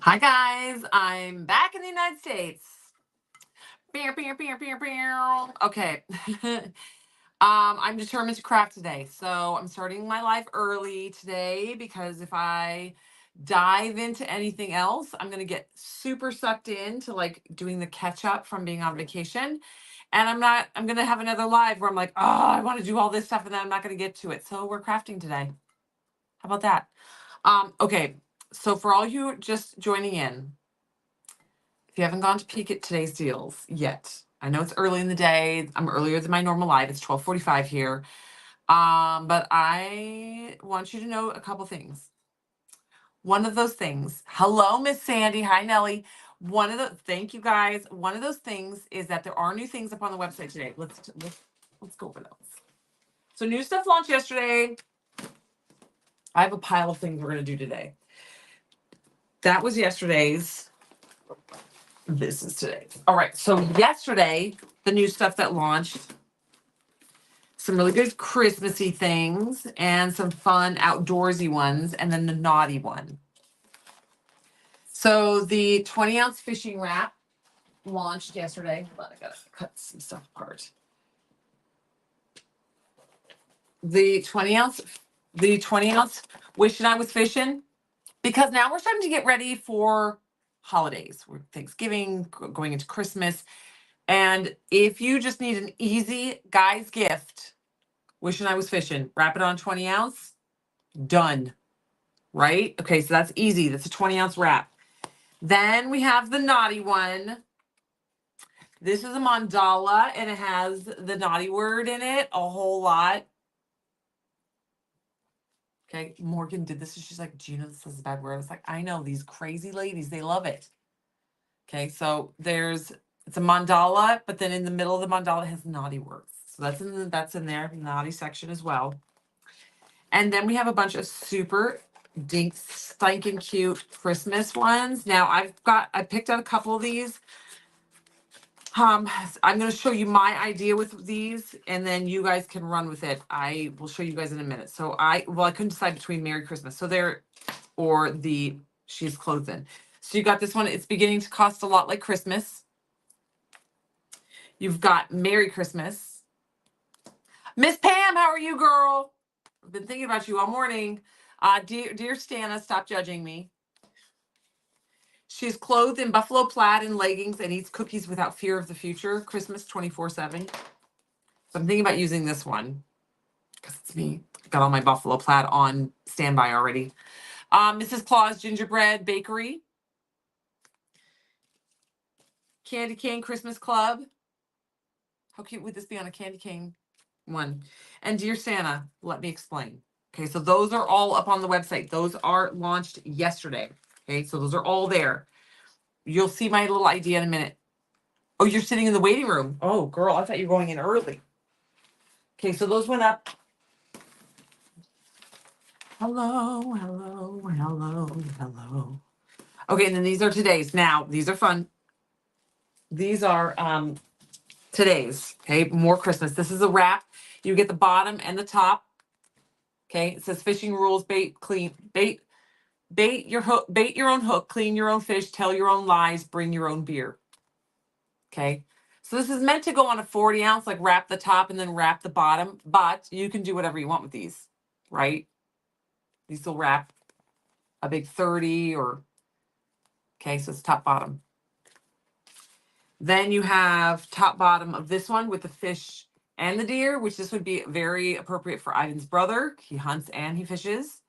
Hi guys, I'm back in the United States. Beer, beer, beer, beer, beer. Okay. I'm determined to craft today. So I'm starting my life early today because if I dive into anything else, I'm gonna get super sucked into like doing the catch up from being on vacation. And I'm gonna have another live where I'm like, oh, I want to do all this stuff and then I'm not gonna get to it. So we're crafting today. How about that? Okay. So for all you just joining in, if you haven't gone to peek at today's deals yet, I know it's early in the day. I'm earlier than my normal live. It's 12:45 here. But I want you to know a couple things. One of those things, hello, Miss Sandy. Hi, Nellie. Thank you guys. One of those things is that there are new things up on the website today. Let's go over those. So new stuff launched yesterday. I have a pile of things we're gonna do today. That was yesterday's. This is today. All right. So yesterday, the new stuff that launched, some really good Christmassy things and some fun outdoorsy ones, and then the naughty one. So the 20-ounce fishing wrap launched yesterday. Hold on, I gotta cut some stuff apart. The 20-ounce wishing I was fishing, because now we're starting to get ready for holidays. We're Thanksgiving, going into Christmas. And if you just need an easy guy's gift, wishing I was fishing, wrap it on 20 ounce, done. Right? Okay, so that's easy. That's a 20-ounce wrap. Then we have the naughty one. This is a mandala and it has the naughty word in it, a whole lot. Okay, Morgan did this and she's like, do you know this is a bad word? I was like, I know, these crazy ladies, they love it. Okay, so it's a mandala, but then in the middle of the mandala it has naughty words. So that's in there, naughty section as well. And then we have a bunch of super stinking cute Christmas ones. Now I picked out a couple of these. I'm going to show you my idea with these, and then you guys can run with it. I will show you guys in a minute. So I couldn't decide between Merry Christmas. So or the She's Clothed In. So you got this one. It's beginning to cost a lot like Christmas. You've got Merry Christmas. Miss Pam, how are you, girl? I've been thinking about you all morning. Dear Stana, stop judging me. She's clothed in buffalo plaid and leggings and eats cookies without fear of the future. Christmas 24/7. So I'm thinking about using this one because it's me. Got all my buffalo plaid on standby already. Mrs. Claus Gingerbread Bakery. Candy Cane Christmas Club. How cute would this be on a candy cane one? And Dear Santa, let me explain. Okay, so those are all up on the website. Those are launched yesterday. Okay, so those are all there. You'll see my little idea in a minute. Oh, you're sitting in the waiting room. Oh, girl, I thought you were going in early. Okay, so those went up. Hello, hello, hello, hello. Okay, and then these are today's. Now, these are fun. These are today's. Okay, more Christmas. This is a wrap. You get the bottom and the top. Okay, it says fishing rules, bait your hook, bait your own hook, clean your own fish, tell your own lies, bring your own beer. Okay. So this is meant to go on a 40 ounce, like wrap the top and then wrap the bottom, but you can do whatever you want with these, right? These will wrap a big 30 okay, so it's top bottom. Then you have top bottom of this one with the fish and the deer, which this would be very appropriate for Ivan's brother. He hunts and he fishes.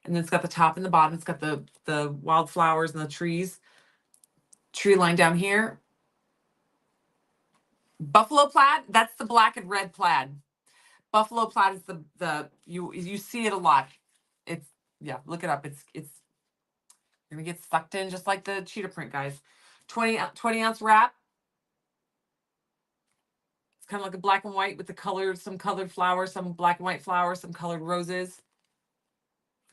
And then it's got the top and the bottom. It's got the wildflowers and the tree line down here. Buffalo plaid, that's the black and red plaid. Buffalo plaid is you see it a lot. Look it up. It's you're gonna get sucked in just like the cheetah print, guys. 20 ounce wrap. It's kind of like a black and white with some colored flowers, some black and white flowers, some colored roses.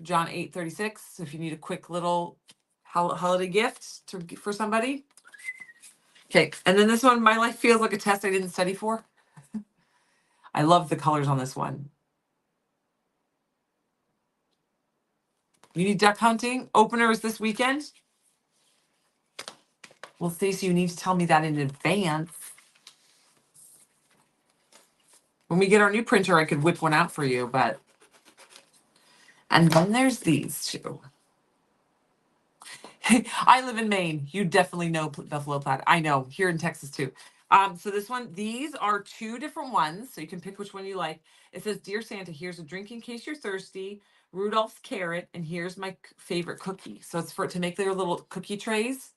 John 8:36. So if you need a quick little holiday gift for somebody. Okay, and then this one, My Life Feels Like a Test I Didn't Study For. I love the colors on this one. You need duck hunting. Opener is this weekend. Well, Stacey, you need to tell me that in advance. When we get our new printer, I could whip one out for you, but. And then there's these two. I live in Maine. You definitely know buffalo plaid. I know, here in Texas too. So this one, these are two different ones, so you can pick which one you like. It says, "Dear Santa, here's a drink in case you're thirsty, Rudolph's carrot, and here's my favorite cookie." So it's to make their little cookie trays.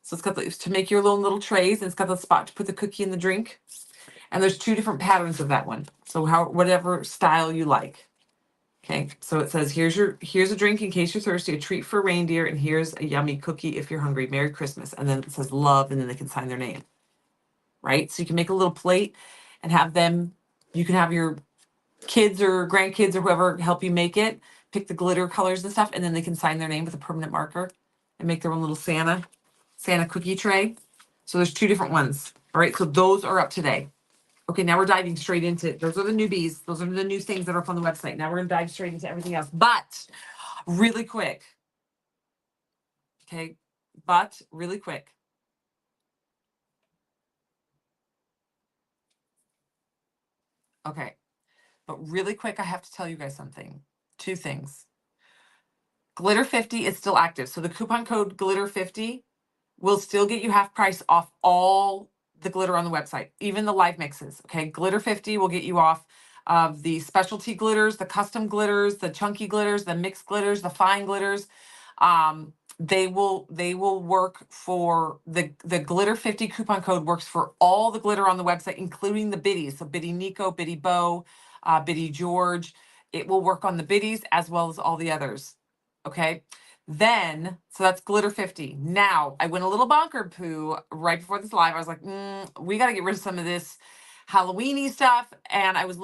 So it's got to make your little trays, and it's got the spot to put the cookie in the drink. And there's two different patterns of that one. So whatever style you like. Okay, so it says, here's a drink in case you're thirsty, a treat for reindeer, and here's a yummy cookie if you're hungry. Merry Christmas. And then it says love, and then they can sign their name. Right? So you can make a little plate and have them, you can have your kids or grandkids or whoever help you make it, pick the glitter colors and stuff, and then they can sign their name with a permanent marker and make their own little Santa cookie tray. So there's two different ones. All right, so those are up today. Okay, now we're diving straight into it. Those are the newbies. Those are the new things that are up on the website. Now we're gonna dive straight into everything else. But really quick. Okay, but really quick. Okay, but really quick, I have to tell you guys something. Two things. Glitter 50 is still active. So the coupon code glitter 50 will still get you half price off all the glitter on the website, even the live mixes. Okay, glitter 50 will get you off of the specialty glitters, the custom glitters, the chunky glitters, the mixed glitters, the fine glitters. They will work for the glitter 50 coupon code works for all the glitter on the website, including the biddies. So biddy Nico, biddy Bo, biddy George. It will work on the biddies as well as all the others. Okay. Then, so that's glitter 50. Now, I went a little bonker poo right before this live. I was like, we got to get rid of some of this Halloweeny stuff. And I was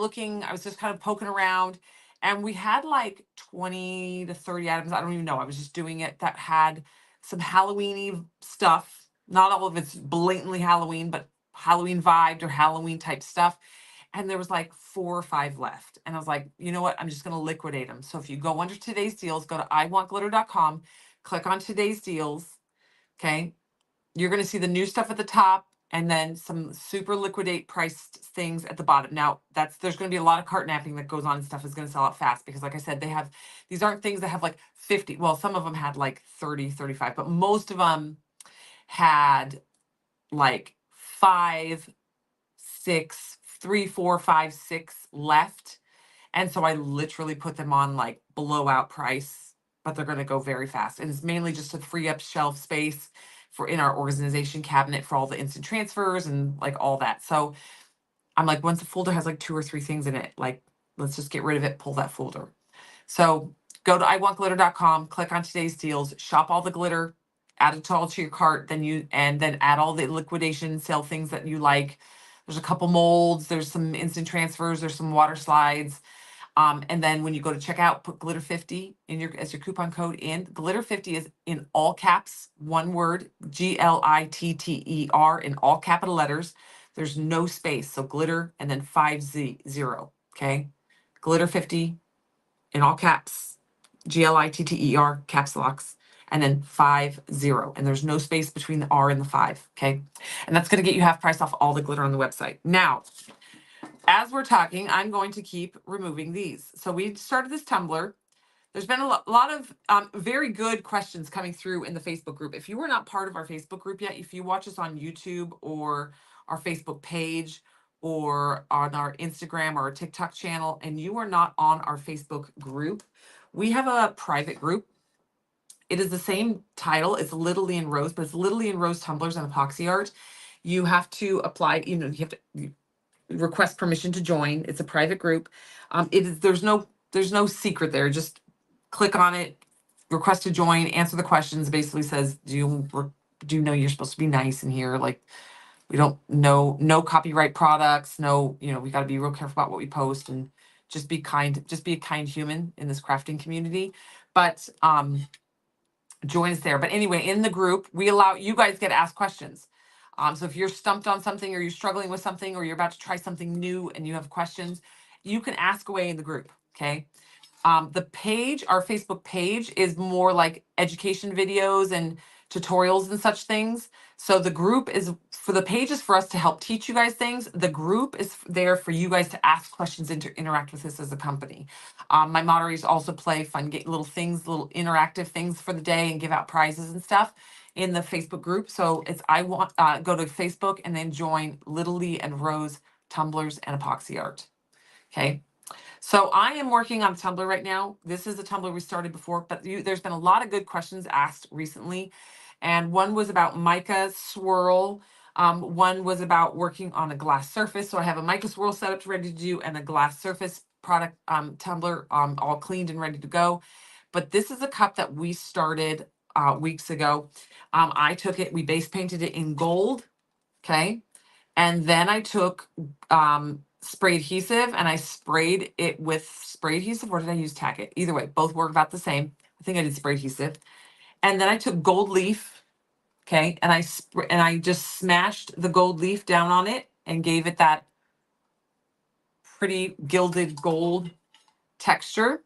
just kind of poking around, and we had like 20 to 30 items. I don't even know. I was just doing it that had some Halloweeny stuff. Not all of it's blatantly Halloween, but Halloween vibed or Halloween type stuff. And there was like 4 or 5 left. And I was like, you know what? I'm just going to liquidate them. So if you go under today's deals, go to iwantglitter.com, click on today's deals. Okay. You're going to see the new stuff at the top and then some super liquidate priced things at the bottom. Now there's going to be a lot of cart napping that goes on, and stuff is going to sell out fast because, like I said, these aren't things that have like 50. Well, some of them had like 30, 35, but most of them had like 5, 6, 3, 4, 5, 6 left. And so I literally put them on like blowout price, but they're going to go very fast. And it's mainly just to free up shelf space for in our organization cabinet for all the instant transfers and like all that. So I'm like, once a folder has like 2 or 3 things in it, like, let's just get rid of it, pull that folder. So go to iwantglitter.com, click on today's deals, shop all the glitter, add it all to your cart, and then add all the liquidation sale things that you like. There's a couple molds, there's some instant transfers, there's some water slides. And then when you go to checkout, put glitter 50 as your coupon code in. Glitter 50 is in all caps, one word, GLITTER, in all capital letters. There's no space. So glitter and then 50. Okay. Glitter 50 in all caps, GLITTER, caps locks, and then 50. And there's no space between the R and the 5. Okay. And that's going to get you half price off all the glitter on the website. Now, as we're talking, I'm going to keep removing these. So we started this tumbler. There's been a lot of very good questions coming through in the Facebook group. If you were not part of our Facebook group yet, if you watch us on YouTube or our Facebook page or on our Instagram or our TikTok channel, and you are not on our Facebook group, we have a private group. It is the same title. It's Little Lee and Rose, but it's Little Lee and Rose tumblers and epoxy art. You have to apply, you have to request permission to join. It's a private group. There's no secret there. Just click on it, request to join, answer the questions. Basically says, do you know you're supposed to be nice in here? Like, we don't know, no copyright products, no, we got to be real careful about what we post, and just be kind, just be a kind human in this crafting community. But join us there. But anyway, in the group, we allow you guys get asked questions. So if you're stumped on something, or you're struggling with something, or you're about to try something new and you have questions, you can ask away in the group. Okay. The page, our Facebook page, is more like education videos and tutorials and such things. So the group is for the pages for us to help teach you guys things. The group is there for you guys to ask questions and to interact with us as a company. My moderators also play fun little things, little interactive things for the day and give out prizes and stuff in the Facebook group. So it's go to Facebook and then join Little Lee and Rose tumblers and epoxy art. Okay. So I am working on Tumblr right now. This is a Tumblr we started before, but there's been a lot of good questions asked recently. And one was about Mica Swirl. One was about working on a glass surface. So I have a Mica Swirl setup ready to do and a glass surface product Tumblr all cleaned and ready to go. But this is a cup that we started weeks ago. I took it, we base painted it in gold. Okay. And then I took spray adhesive and I sprayed it with spray adhesive, or did I use tack it? Either way, both work about the same. I think I did spray adhesive. And then I took gold leaf, okay, and I just smashed the gold leaf down on it and gave it that pretty gilded gold texture.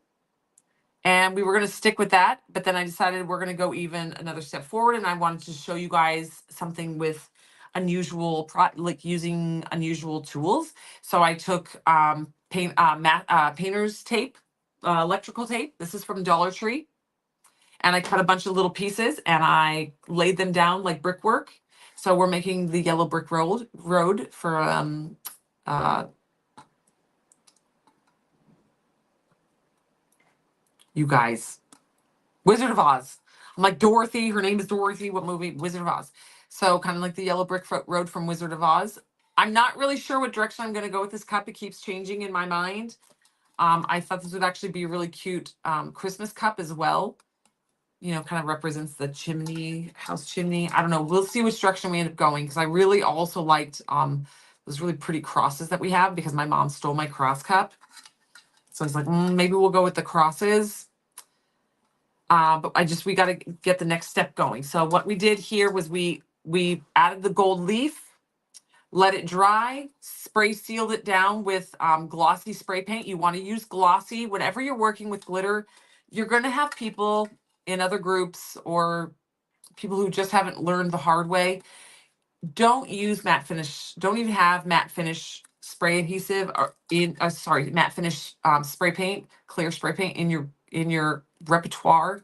And we were going to stick with that, but then I decided we're going to go even another step forward, and I wanted to show you guys something with unusual, like using unusual tools. So I took painter's tape, electrical tape. This is from Dollar Tree, and I cut a bunch of little pieces and I laid them down like brickwork. So we're making the yellow brick road for you guys. Wizard of Oz. I'm like Dorothy. Her name is Dorothy. What movie? Wizard of Oz. So kind of like the yellow brick road from Wizard of Oz. I'm not really sure what direction I'm going to go with this cup. It keeps changing in my mind. I thought this would actually be a really cute Christmas cup as well. You know, kind of represents the chimney, house chimney. I don't know. We'll see which direction we end up going, because I really also liked those really pretty crosses that we have, because my mom stole my cross cup. So I was like, maybe we'll go with the crosses. But we got to get the next step going. So what we did here was we added the gold leaf, let it dry, spray sealed it down with glossy spray paint. You want to use glossy whenever you're working with glitter. You're going to have people in other groups or people who just haven't learned the hard way. Don't use matte finish. Don't even have matte finish spray adhesive or matte finish spray paint, clear spray paint in your repertoire.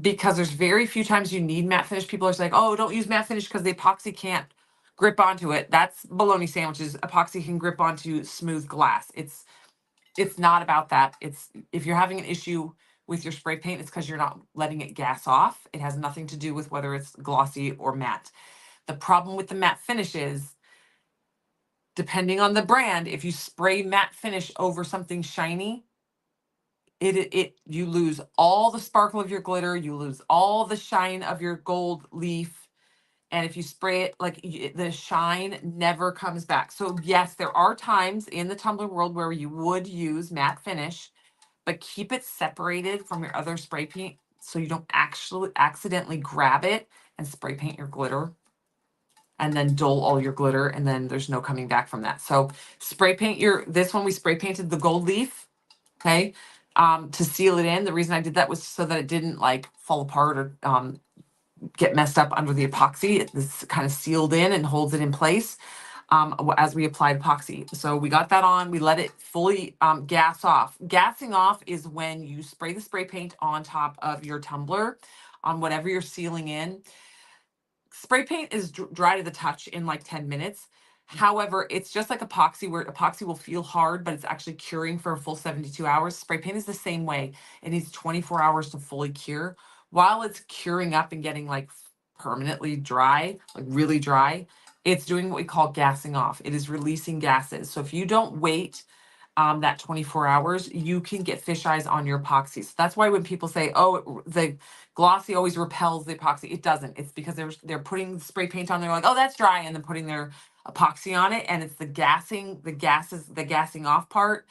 Because there's very few times you need matte finish. People are saying, oh, don't use matte finish because the epoxy can't grip onto it. That's bologna sandwiches. Epoxy can grip onto smooth glass. It's not about that. If you're having an issue with your spray paint, it's because you're not letting it gas off. It has nothing to do with whether it's glossy or matte. The problem with the matte finish is, depending on the brand, if you spray matte finish over something shiny, you lose all the sparkle of your glitter, you lose all the shine of your gold leaf. And if you spray it, like the shine never comes back. So yes, there are times in the tumbler world where you would use matte finish, but keep it separated from your other spray paint so you don't actually accidentally grab it and spray paint your glitter and then dull all your glitter, and then there's no coming back from that. So spray paint this one, we spray painted the gold leaf, okay, to seal it in. The reason I did that was so that it didn't like fall apart or get messed up under the epoxy. This kind of sealed in and holds it in place as we applied epoxy. So we got that on, we let it fully gas off. Gassing off is when you spray the spray paint on top of your tumbler on whatever you're sealing in. Spray paint is dry to the touch in like 10 minutes. However, it's just like epoxy, where epoxy will feel hard, but it's actually curing for a full 72 hours. Spray paint is the same way. It needs 24 hours to fully cure. While it's curing up and getting like permanently dry, like really dry, it's doing what we call gassing off. It is releasing gases. So if you don't wait that 24 hours, you can get fisheyes on your epoxy. So that's why when people say, oh, the glossy always repels the epoxy, it doesn't. It's because they're putting spray paint on, they're like, oh, that's dry, and then putting their epoxy on it, and it's the gassing off part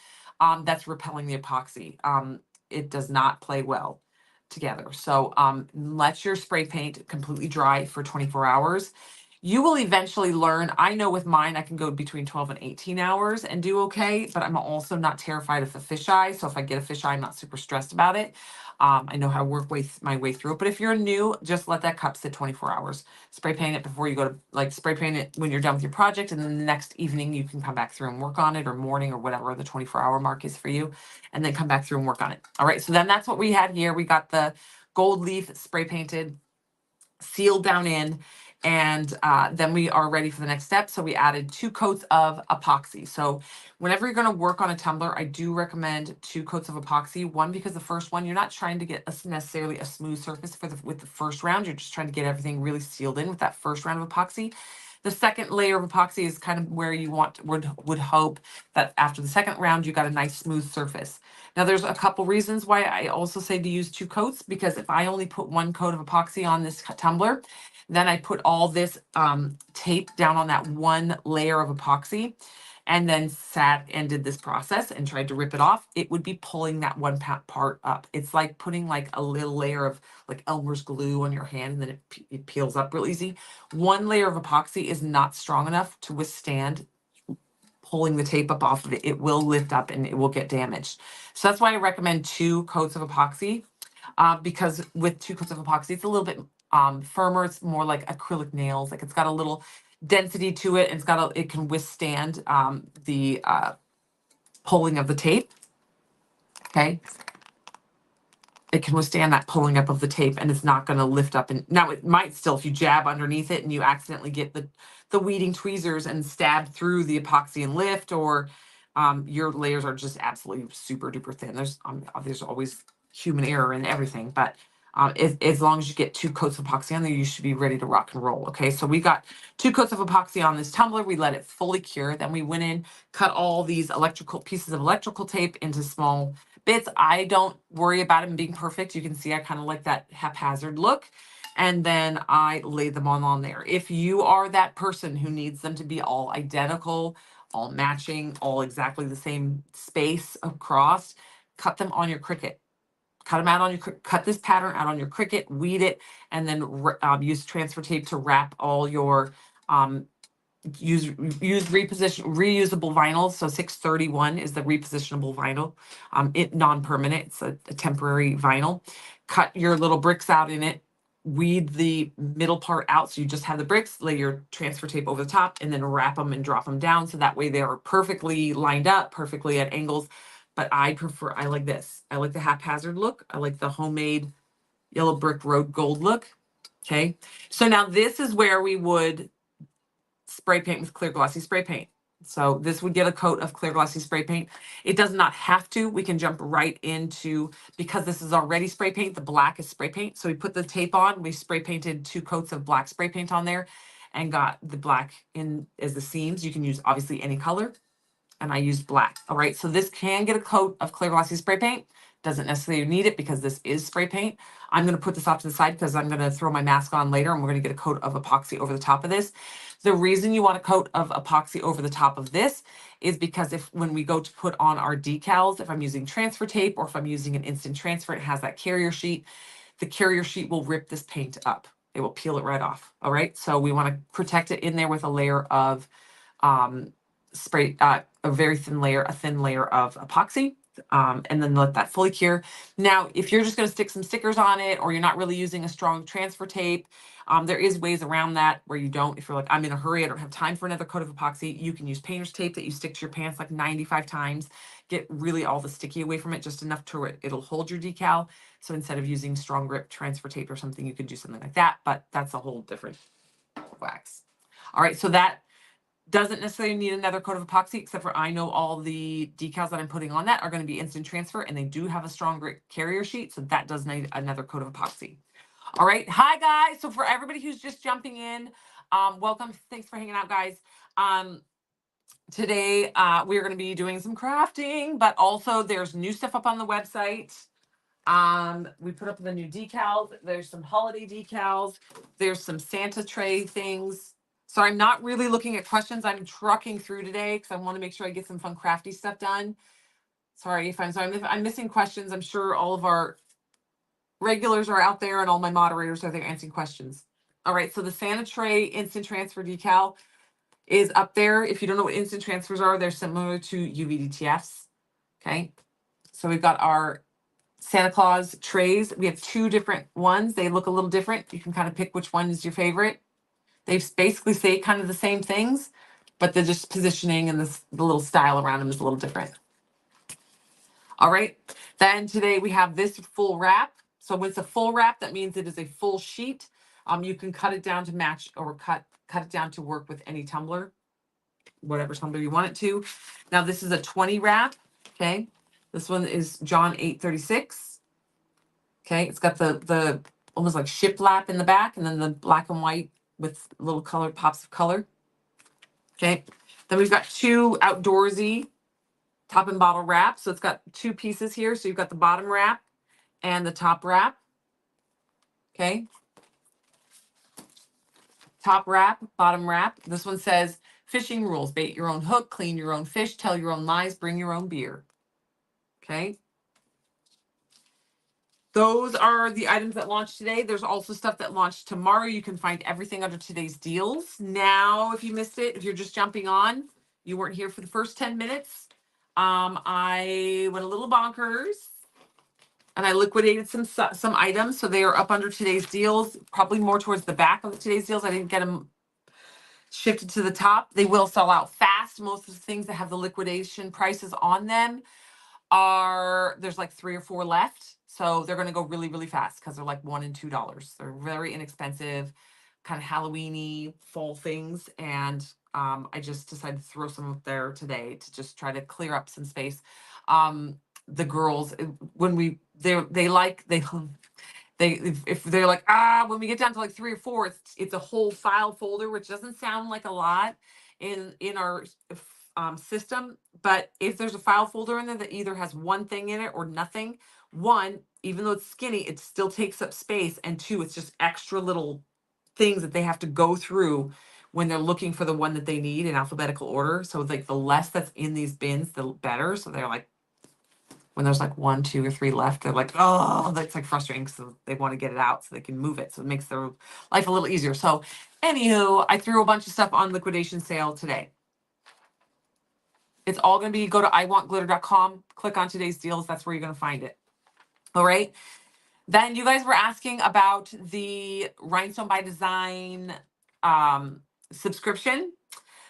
that's repelling the epoxy. It does not play well together. So let your spray paint completely dry for 24 hours. You will eventually learn. I know with mine, I can go between 12 and 18 hours and do okay, but I'm also not terrified of a fisheye. So if I get a fisheye, I'm not super stressed about it. I know how to work my way through it. But if you're new, just let that cup sit 24 hours. Spray paint it before you go to, like, spray paint it when you're done with your project. And then the next evening, you can come back through and work on it, or morning, or whatever the 24-hour mark is for you. And then come back through and work on it. All right. So then that's what we had here. We got the gold leaf spray painted, sealed down in, and then we are ready for the next step. So we added 2 coats of epoxy. So whenever you're going to work on a tumbler, I do recommend 2 coats of epoxy. One, because the first one, you're not trying to get necessarily a smooth surface with the first round. You're just trying to get everything really sealed in with that first round of epoxy. The second layer of epoxy is kind of where you would hope that after the second round, you got a nice smooth surface. Now, there's a couple reasons why I also say to use 2 coats, because if I only put 1 coat of epoxy on this tumbler, then I put all this tape down on that 1 layer of epoxy, and then sat and did this process and tried to rip it off, it would be pulling that one part up. It's like putting like a little layer of like Elmer's glue on your hand, and then it peels up real easy. 1 layer of epoxy is not strong enough to withstand pulling the tape up off of it. It will lift up and it will get damaged. So that's why I recommend 2 coats of epoxy, because with 2 coats of epoxy, it's a little bit firmer. It's more like acrylic nails. Like, it's got a little density to it, and it can withstand the pulling of the tape. Okay. It can withstand that pulling up of the tape, and it's not going to lift up. And now it might still, if you jab underneath it and you accidentally get the weeding tweezers and stab through the epoxy and lift, or your layers are just absolutely super duper thin. There's always human error in everything, but as long as you get 2 coats of epoxy on there, you should be ready to rock and roll. Okay, so we got 2 coats of epoxy on this tumbler. We let it fully cure. Then we went in, cut all these pieces of electrical tape into small bits. I don't worry about them being perfect. You can see I kind of like that haphazard look. And then I lay them on there. If you are that person who needs them to be all identical, all matching, all exactly the same space across, cut them on your Cricut. Cut this pattern out on your Cricut, weed it, and then use transfer tape to wrap all your use reusable vinyls. So 631 is the repositionable vinyl. It non-permanent. It's a temporary vinyl. Cut your little bricks out in it. Weed the middle part out, so you just have the bricks. Lay your transfer tape over the top, and then wrap them and drop them down, so that way they are perfectly lined up, perfectly at angles. But I like this. I like the haphazard look. I like the homemade yellow brick road gold look. Okay. So now this is where we would spray paint with clear glossy spray paint. So this would get a coat of clear glossy spray paint. It does not have to. We can jump right into, because this is already spray paint, the black is spray paint. So we put the tape on, we spray painted 2 coats of black spray paint on there and got the black in as the seams. You can use obviously any color, and I used black. All right, so this can get a coat of clear glossy spray paint. Doesn't necessarily need it because this is spray paint. I'm going to put this off to the side because I'm going to throw my mask on later, and we're going to get a coat of epoxy over the top of this. The reason you want a coat of epoxy over the top of this is because when we go to put on our decals, if I'm using transfer tape or if I'm using an instant transfer, it has that carrier sheet. The carrier sheet will rip this paint up. It will peel it right off. All right, so we want to protect it in there with a layer of spray, a thin layer of epoxy, and then let that fully cure. Now, if you're just going to stick some stickers on it, or you're not really using a strong transfer tape, there is ways around that where you don't. If you're like, I'm in a hurry, I don't have time for another coat of epoxy, you can use painter's tape that you stick to your pants like 95 times. Get really all the sticky away from it, just enough to it'll hold your decal. So instead of using strong grip transfer tape or something, you could do something like that, but that's a whole different wax. All right, so that doesn't necessarily need another coat of epoxy, except for I know all the decals that I'm putting on that are going to be instant transfer, and they do have a stronger carrier sheet, so that does need another coat of epoxy. All right, hi guys. So for everybody who's just jumping in, welcome. Thanks for hanging out, guys. Today we're going to be doing some crafting, but also there's new stuff up on the website. We put up the new decals. There's some holiday decals. There's some Santa tray things. So I'm not really looking at questions. I'm trucking through today because I want to make sure I get some fun crafty stuff done. Sorry if I'm missing questions. I'm sure all of our regulars are out there and all my moderators are there answering questions. All right, so the Santa Tray instant transfer decal is up there. If you don't know what instant transfers are, they're similar to UVDTFs. Okay, so we've got our Santa Claus trays. We have two different ones. They look a little different. You can kind of pick which one is your favorite. They basically say kind of the same things, but they're just positioning and the little style around them is a little different. All right. Then today we have this full wrap. So when it's a full wrap, that means it is a full sheet. You can cut it down to match or cut it down to work with any tumbler, whatever tumbler you want it to. Now this is a 20 wrap. Okay. This one is John 836. Okay. It's got the almost like shiplap in the back and then the black and white with little colored pops of color. Okay. Then we've got two outdoorsy top and bottle wrap. So it's got two pieces here. So you've got the bottom wrap and the top wrap. Okay. Top wrap, bottom wrap. This one says fishing rules: bait your own hook, clean your own fish, tell your own lies, bring your own beer. Okay. Those are the items that launched today. There's also stuff that launched tomorrow. You can find everything under today's deals. Now, if you missed it, if you're just jumping on, you weren't here for the first 10 minutes. I went a little bonkers and I liquidated some items. So they are up under today's deals, probably more towards the back of today's deals. I didn't get them shifted to the top. They will sell out fast. Most of the things that have the liquidation prices on them there's like 3 or 4 left. So they're going to go really, really fast because they're like $1 and $2. They're very inexpensive, kind of Halloween-y fall things. And I just decided to throw some up there today to just try to clear up some space. The girls, when if they're like, when we get down to like 3 or 4, it's a whole file folder, which doesn't sound like a lot in our system. But if there's a file folder in there that either has one thing in it or nothing, one, even though it's skinny, it still takes up space. And 2, it's just extra little things that they have to go through when they're looking for the one that they need in alphabetical order. So like the less that's in these bins, the better. So they're like, when there's like 1, 2, or 3 left, they're like, oh, that's like frustrating. So they want to get it out so they can move it. So it makes their life a little easier. So anywho, I threw a bunch of stuff on liquidation sale today. It's all going to be, go to iwantglitter.com, click on today's deals. That's where you're going to find it. All right. Then you guys were asking about the Rhinestone by Design subscription.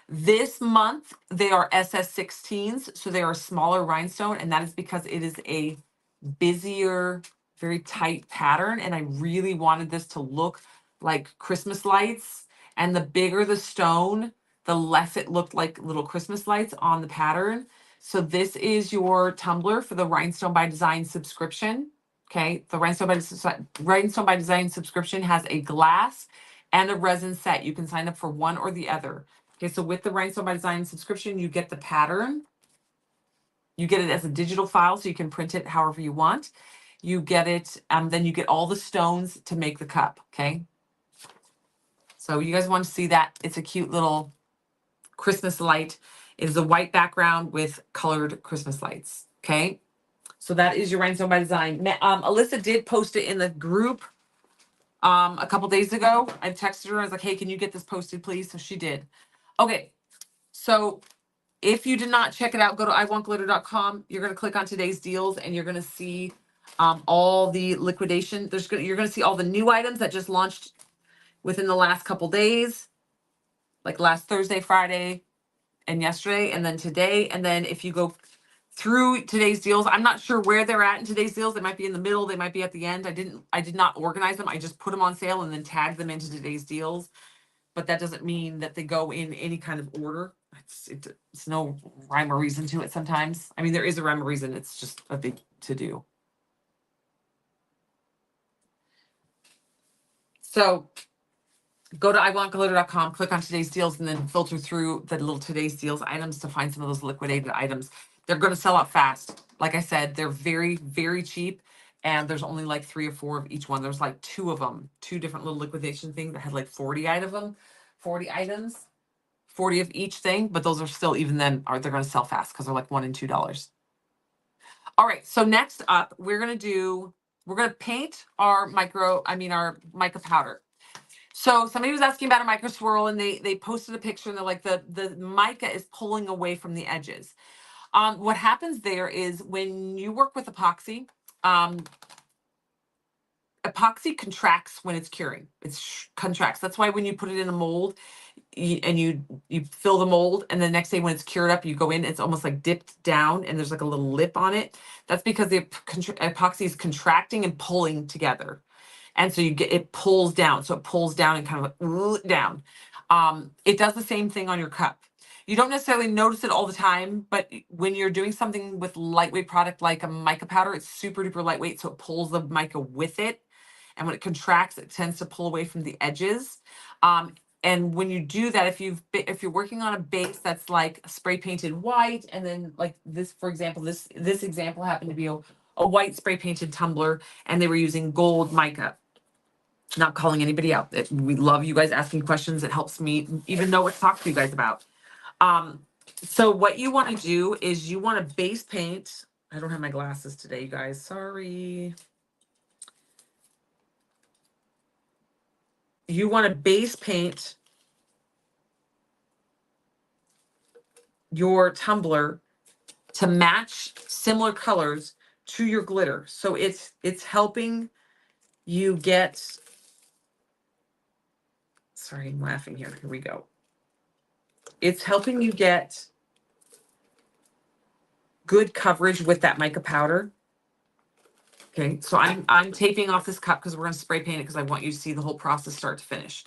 This month, they are SS16s, so they are a smaller rhinestone, and that is because it is a busier, very tight pattern, and I really wanted this to look like Christmas lights, and the bigger the stone, the less it looked like little Christmas lights on the pattern. So this is your tumbler for the Rhinestone by Design subscription. Okay, the Rhinestone by Design subscription has a glass and a resin set. You can sign up for one or the other. Okay, so with the Rhinestone by Design subscription, you get the pattern. You get it as a digital file, so you can print it however you want. You get it, then you get all the stones to make the cup, okay? So you guys want to see that. It's a cute little Christmas light. It is a white background with colored Christmas lights, okay? So that is your Rhinestone by Design. Alyssa did post it in the group a couple days ago. I texted her. I was like, hey, can you get this posted, please? So she did. Okay, so if you did not check it out, go to iwantglitter.com. You're going to click on today's deals and you're going to see all the liquidation. You're going to see all the new items that just launched within the last couple days, like last Thursday, Friday, and yesterday, and then today. And then if you go through today's deals, I'm not sure where they're at in today's deals. They might be in the middle. They might be at the end. I did not organize them. I just put them on sale and then tagged them into today's deals. But that doesn't mean that they go in any kind of order. It's no rhyme or reason to it sometimes. I mean, there is a rhyme or reason. It's just a big to do. So go to iwantglitter.com, click on today's deals, and then filter through the little today's deals items to find some of those liquidated items. They're going to sell out fast. Like I said, they're very, very cheap. And there's only like 3 or 4 of each one. There's like 2 of them, 2 different little liquidation things that had like 40 items, 40 of each thing. But those are still, even then, they're going to sell fast because they're like $1 and $2. All right. So next up, we're going to paint our mica powder. So somebody was asking about a Mica Swirl, and they posted a picture, and they're like, the mica is pulling away from the edges. What happens there is when you work with epoxy, um, epoxy contracts when it's curing. Contracts. That's why when you put it in a mold, you fill the mold, and the next day when it's cured up, you go in, it's almost like dipped down, and there's like a little lip on it. That's because the epoxy is contracting and pulling together. And so it pulls down. So it pulls down and kind of down. It does the same thing on your cup. You don't necessarily notice it all the time, but when you're doing something with lightweight product like a mica powder, it's super duper lightweight, so it pulls the mica with it. And when it contracts, it tends to pull away from the edges. And when you do that, if you're working on a base that's like spray painted white, and then like this, for example, this example happened to be a white spray painted tumbler, and they were using gold mica. Not calling anybody out. We love you guys asking questions. It helps me even know what to talk to you guys about. So what you want to do is you want to base paint. I don't have my glasses today, you guys. Sorry. You want to base paint your tumbler to match similar colors to your glitter. So it's helping you get, sorry, I'm laughing here. Here we go. It's helping you get good coverage with that mica powder. Okay, so I'm taping off this cup because we're going to spray paint it because I want you to see the whole process start to finish.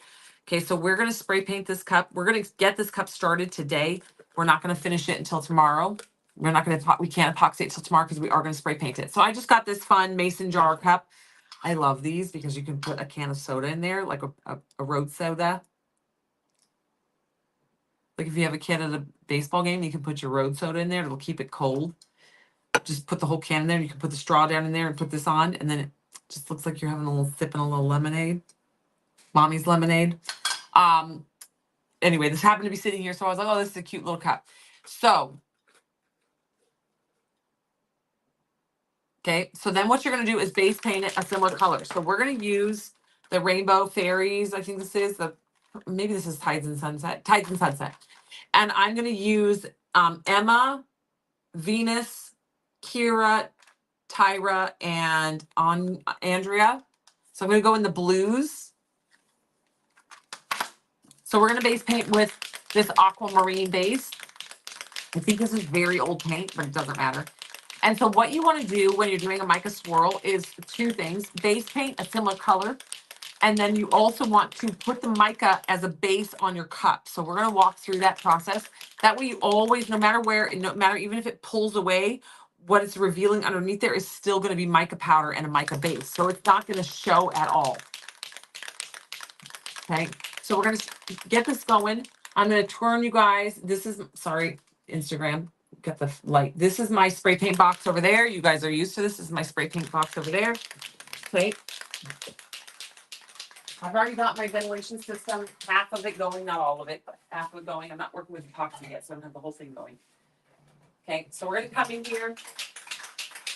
Okay, so we're going to spray paint this cup. We're going to get this cup started today. We're not going to finish it until tomorrow. We can't epoxy it till tomorrow because we are going to spray paint it. So I just got this fun mason jar cup. I love these because you can put a can of soda in there, like a road soda. Like if you have a kid at a baseball game, you can put your road soda in there. It'll keep it cold. Just put the whole can in there. You can put the straw down in there and put this on, and then it just looks like you're having a little sip and a little lemonade. Mommy's lemonade. Anyway, this happened to be sitting here, so I was like, oh, this is a cute little cup. So, okay, so then what you're going to do is base paint it a similar color. So we're going to use the Rainbow Fairies. I think this is maybe this is Tides and Sunset. And I'm going to use Emma, Venus, Kira, Tyra, and Andrea. So I'm going to go in the blues. So we're going to base paint with this aquamarine base. I think this is very old paint, but it doesn't matter. And so what you want to do when you're doing a mica swirl is two things. Base paint a similar color. And then you also want to put the mica as a base on your cup. So we're going to walk through that process. That way you always, no matter where, no matter even if it pulls away, what it's revealing underneath there is still going to be mica powder and a mica base. So it's not going to show at all. Okay, so we're going to get this going. I'm going to turn you guys. This is, sorry, Instagram. Get the light. This is my spray paint box over there. You guys are used to this. This is my spray paint box over there. Okay. I've already got my ventilation system, half of it going, not all of it, but half of it going. I'm not working with epoxy yet, so I don't have the whole thing going. Okay, so we're going to come in here.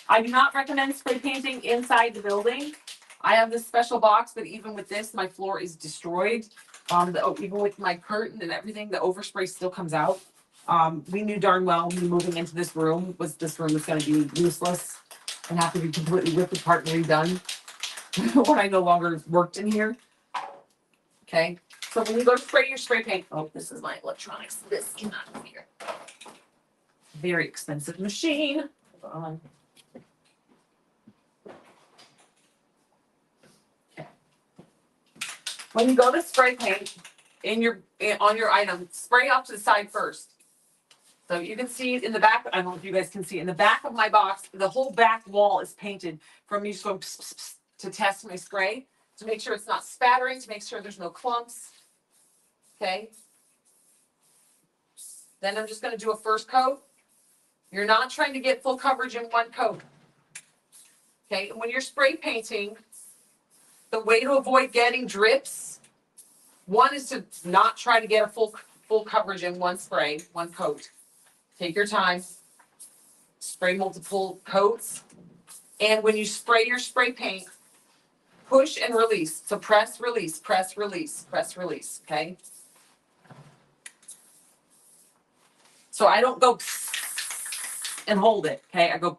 I do not recommend spray painting inside the building. I have this special box, but even with this, my floor is destroyed. Even with my curtain and everything, the overspray still comes out. We knew darn well when moving into this room was going to be useless and have to be completely ripped apart and redone when I no longer worked in here. Okay, so when you go to spray your spray paint, oh, this is my electronics. This came out of here. Very expensive machine. Hold on. Okay. When you go to spray paint on your item, spray off to the side first. So you can see in the back, I don't know if you guys can see, in the back of my box, the whole back wall is painted from me just going pss, pss, pss, to test my spray, to make sure it's not spattering, to make sure there's no clumps. Okay. Then I'm just going to do a first coat. You're not trying to get full coverage in one coat. Okay. And when you're spray painting, the way to avoid getting drips, one is to not try to get a full coverage in one spray, one coat. Take your time. Spray multiple coats. And when you spray your spray paint, push and release. So press, release, press, release, press, release, okay? So I don't go and hold it, okay? I go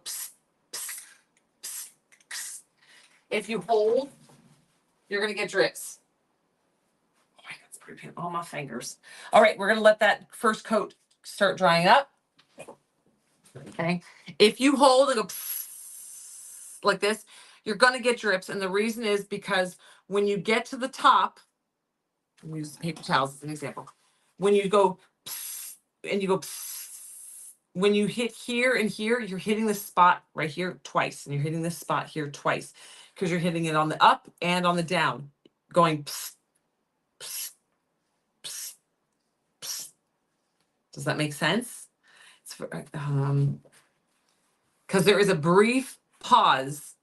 If you hold, you're gonna get drips. Oh my God, it's pretty painful. Oh, my fingers. All right, we're gonna let that first coat start drying up. Okay. If you hold and go like this, you're gonna get drips. And the reason is because when you get to the top, I'm gonna use paper towels as an example. When you go and you go when you hit here and here, you're hitting this spot right here twice, and you're hitting this spot here twice because you're hitting it on the up and on the down, going pss, pss, pss, pss. Does that make sense? It's for, because there is a brief pause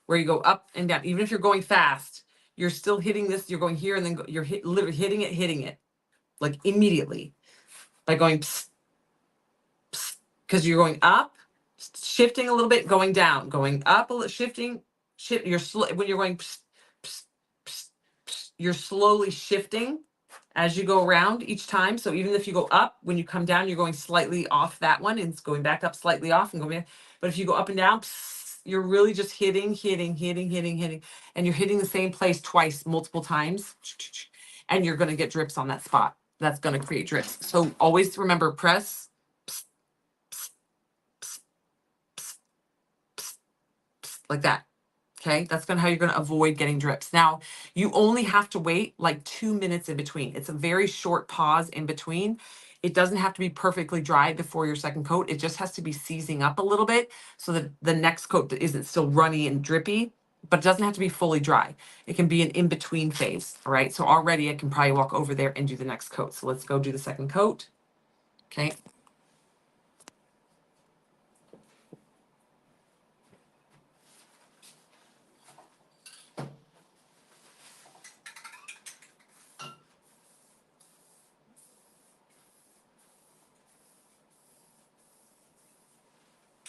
where you go up and down. Even if you're going fast, you're still hitting this. You're going here and then you're literally hitting it like immediately by going pss, pss, because you're going up, shifting a little bit, going down, going up, a little, shifting, shift. You're when you're going pss, pss, pss, pss, you're slowly shifting as you go around each time. So even if you go up, when you come down, you're going slightly off that one and it's going back up slightly off and going back. But if you go up and down, you're really just hitting, and you're hitting the same place twice, multiple times, and you're going to get drips on that spot. That's going to create drips. So always remember, press, like that. Okay, that's how you're going to avoid getting drips. Now, you only have to wait like 2 minutes in between. It's a very short pause in between. It doesn't have to be perfectly dry before your second coat. It just has to be seizing up a little bit so that the next coat isn't still runny and drippy, but it doesn't have to be fully dry. It can be an in-between phase, all right? So already I can probably walk over there and do the next coat. So let's go do the second coat, okay?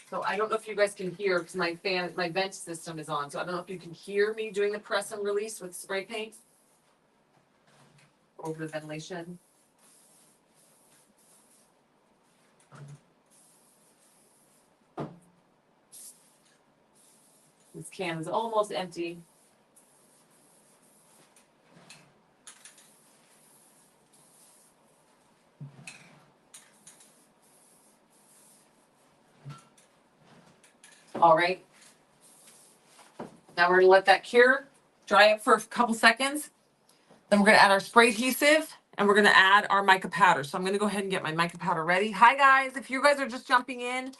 So I don't know if you guys can hear because my vent system is on. So I don't know if you can hear me doing the press and release with spray paint over the ventilation. This can is almost empty. All right. Now we're gonna let that cure, dry up for a couple seconds. Then we're gonna add our spray adhesive and we're gonna add our mica powder. So I'm gonna go ahead and get my mica powder ready. Hi guys, if you guys are just jumping in,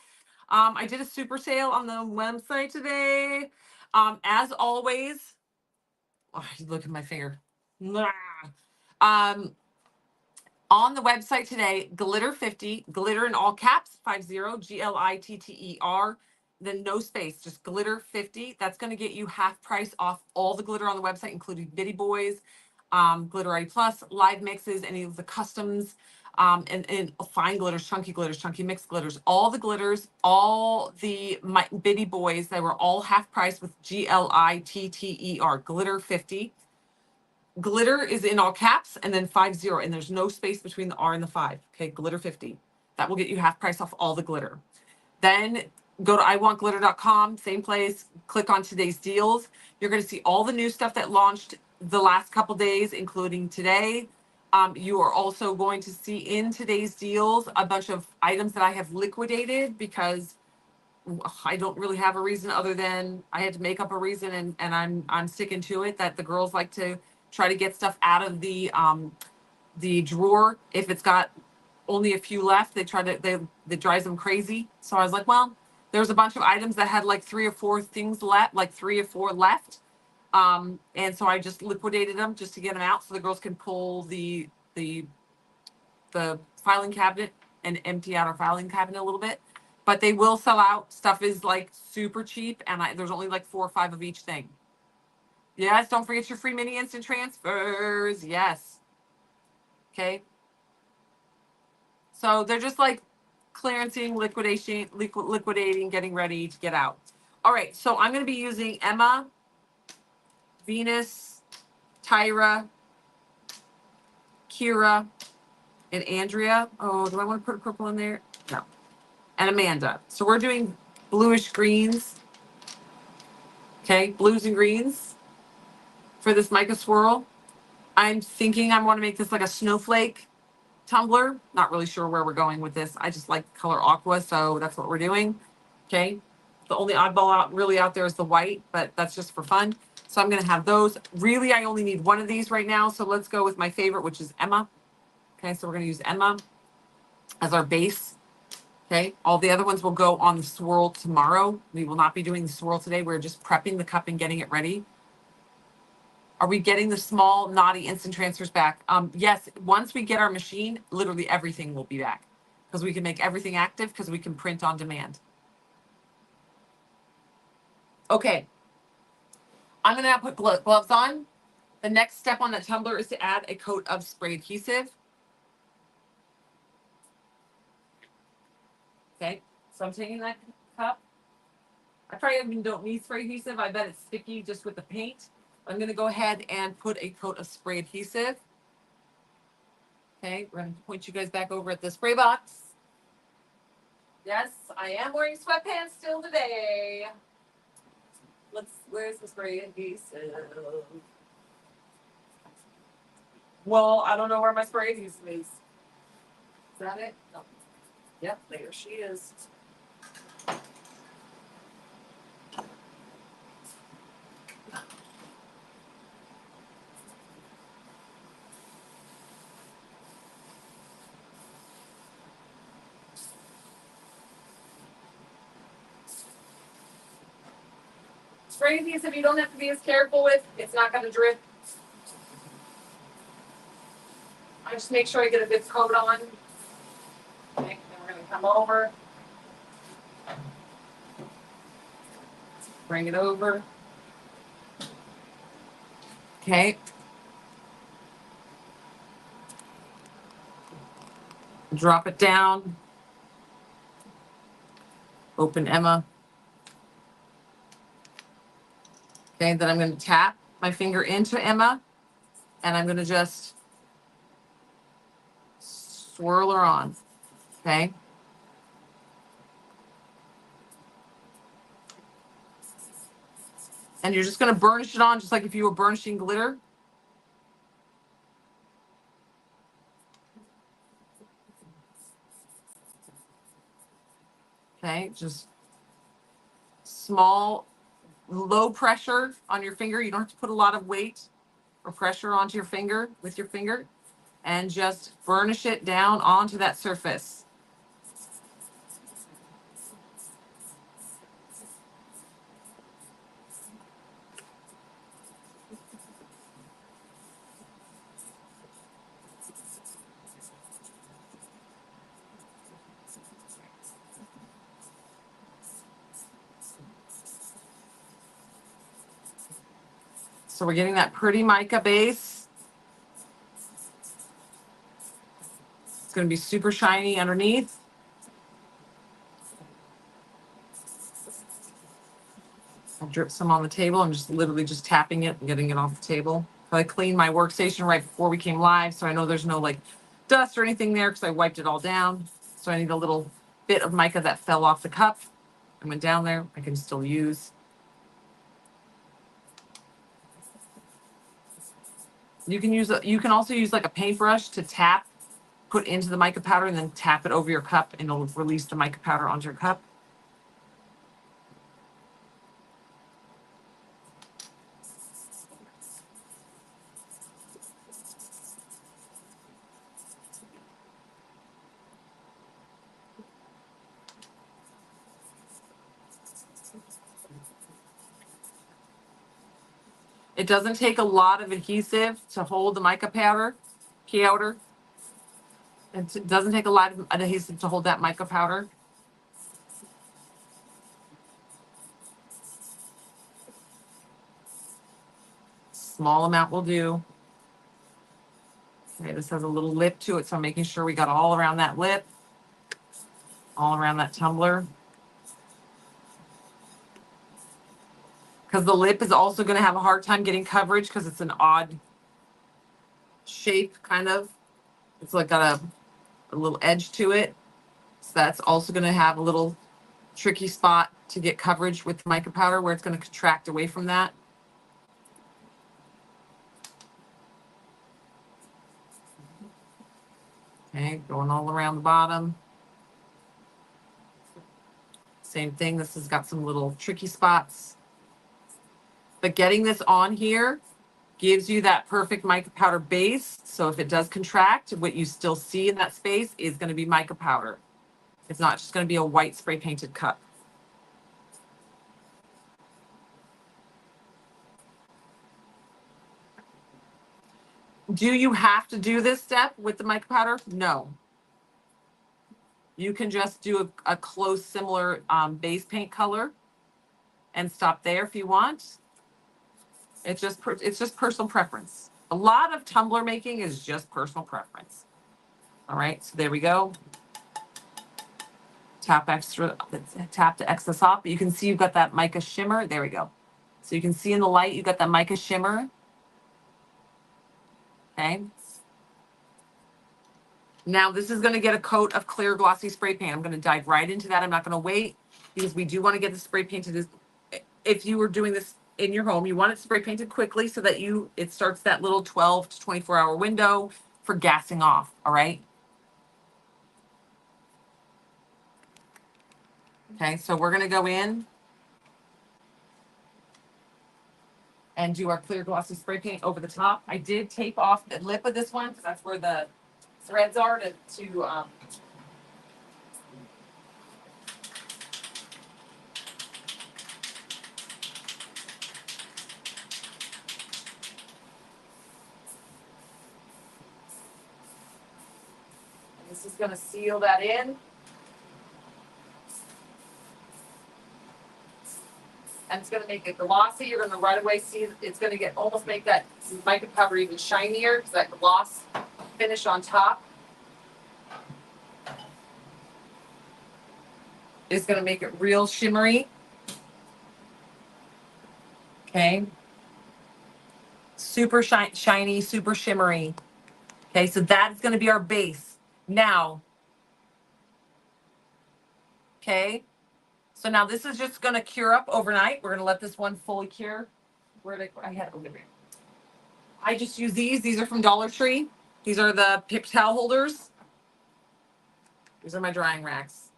I did a super sale on the website today. As always, oh, look at my finger. On the website today, glitter 50, glitter in all caps, 50, GLITTER, then no space, just glitter 50. That's going to get you half price off all the glitter on the website, including Bitty Boys, Glitter ID Plus, live mixes, any of the customs, and fine glitters, chunky mixed glitters, all the glitters, all the Bitty Boys, they were all half price with GLITTER, glitter 50. Glitter is in all caps and then 50, and there's no space between the R and the 5. Okay, glitter 50. That will get you half price off all the glitter. Then go to iwantglitter.com, same place, click on today's deals. You're going to see all the new stuff that launched the last couple days, including today. You are also going to see in today's deals a bunch of items that I have liquidated because I don't really have a reason other than I had to make up a reason, and I'm sticking to it, that the girls like to try to get stuff out of the drawer. If it's got only a few left, they drives them crazy. So I was like, well, there's a bunch of items that had like 3 or 4 things left, like 3 or 4 left. And so I just liquidated them just to get them out so the girls can pull the filing cabinet and empty out our filing cabinet a little bit. But they will sell out. Stuff is like super cheap, and there's only like 4 or 5 of each thing. Yes, don't forget your free mini instant transfers. Yes. Okay. So they're just like clearancing, liquidating, getting ready to get out. All right. So I'm going to be using Emma Venus, Tyra, Kira, and Andrea. Oh, do I want to put purple in there? No. And Amanda. So we're doing bluish greens. Okay, blues and greens for this mica swirl. I'm thinking I want to make this like a snowflake tumbler. Not really sure where we're going with this. I just like color aqua, so that's what we're doing. Okay. The only oddball out really out there is the white, but that's just for fun. So I'm going to have those. Really, I only need one of these right now. So let's go with my favorite, which is Emma. Okay, so we're going to use Emma as our base. Okay, all the other ones will go on the swirl tomorrow. We will not be doing the swirl today. We're just prepping the cup and getting it ready. Are we getting the small naughty instant transfers back? Yes, once we get our machine, literally everything will be back because we can make everything active because we can print on demand. Okay, I'm going to now put gloves on. The next step on the tumbler is to add a coat of spray adhesive. Okay, so I'm taking that cup. I probably even don't need spray adhesive. I bet it's sticky just with the paint. I'm going to go ahead and put a coat of spray adhesive. Okay, we're going to point you guys back over at the spray box. Yes, I am wearing sweatpants still today. Where's the spray adhesive? Well, I don't know where my spray adhesive is. Is that it? No. Yep, there she is. Spray adhesive you don't have to be as careful with. It's not going to drip. I just make sure I get a good coat on. Okay, then we're going to come over. Bring it over. Okay. Drop it down. Open Emma. Okay, then I'm going to tap my finger into Emma and I'm going to just swirl her on. Okay. And you're just going to burnish it on just like if you were burnishing glitter. Okay, just small, low pressure on your finger. You don't have to put a lot of weight or pressure onto your finger with your finger. And just burnish it down onto that surface. So we're getting that pretty mica base. It's going to be super shiny underneath. I'll drip some on the table. I'm just literally just tapping it and getting it off the table. I cleaned my workstation right before we came live, so I know there's no like dust or anything there because I wiped it all down. So I need a little bit of mica that fell off the cup and went down there. I can still use. You can also use like a paintbrush to tap, put into the mica powder and then tap it over your cup and it'll release the mica powder onto your cup. It doesn't take a lot of adhesive to hold the mica powder. It doesn't take a lot of adhesive to hold that mica powder. Small amount will do. Okay, this has a little lip to it, so I'm making sure we got all around that lip, all around that tumbler. because the lip is also going to have a hard time getting coverage because it's an odd shape, kind of. It's like got a little edge to it. So that's also going to have a little tricky spot to get coverage with the mica powder where it's going to contract away from that. Okay, going all around the bottom. Same thing, this has got some little tricky spots. But getting this on here gives you that perfect mica powder base. So if it does contract, what you still see in that space is going to be mica powder. It's not just going to be a white spray painted cup. Do you have to do this step with the mica powder? No. You can just do a close similar base paint color and stop there if you want. It's just personal preference. A lot of tumbler making is just personal preference. All right, so there we go. Tap to excess off. But you can see you've got that mica shimmer. There we go. So you can see in the light, you've got that mica shimmer. Okay. Now this is going to get a coat of clear glossy spray paint. I'm going to dive right into that. I'm not going to wait because we do want to get the spray painted. If you were doing this in your home, you want it spray painted quickly so that it starts that little 12 to 24 hour window for gassing off. All right. Okay, so we're going to go in and do our clear glossy spray paint over the top. I did tape off the lip of this one because that's where the threads are to this is going to seal that in. And it's going to make it glossy. You're going to right away see it's going to get almost make that mica powder even shinier because that gloss finish on top is going to make it real shimmery. Okay. Super shiny, super shimmery. Okay, so that's going to be our base. Now, okay, so now this is just going to cure up overnight. We're going to let this one fully cure. I had it over here. I just use these. These are from Dollar Tree. These are the paper towel holders. These are my drying racks.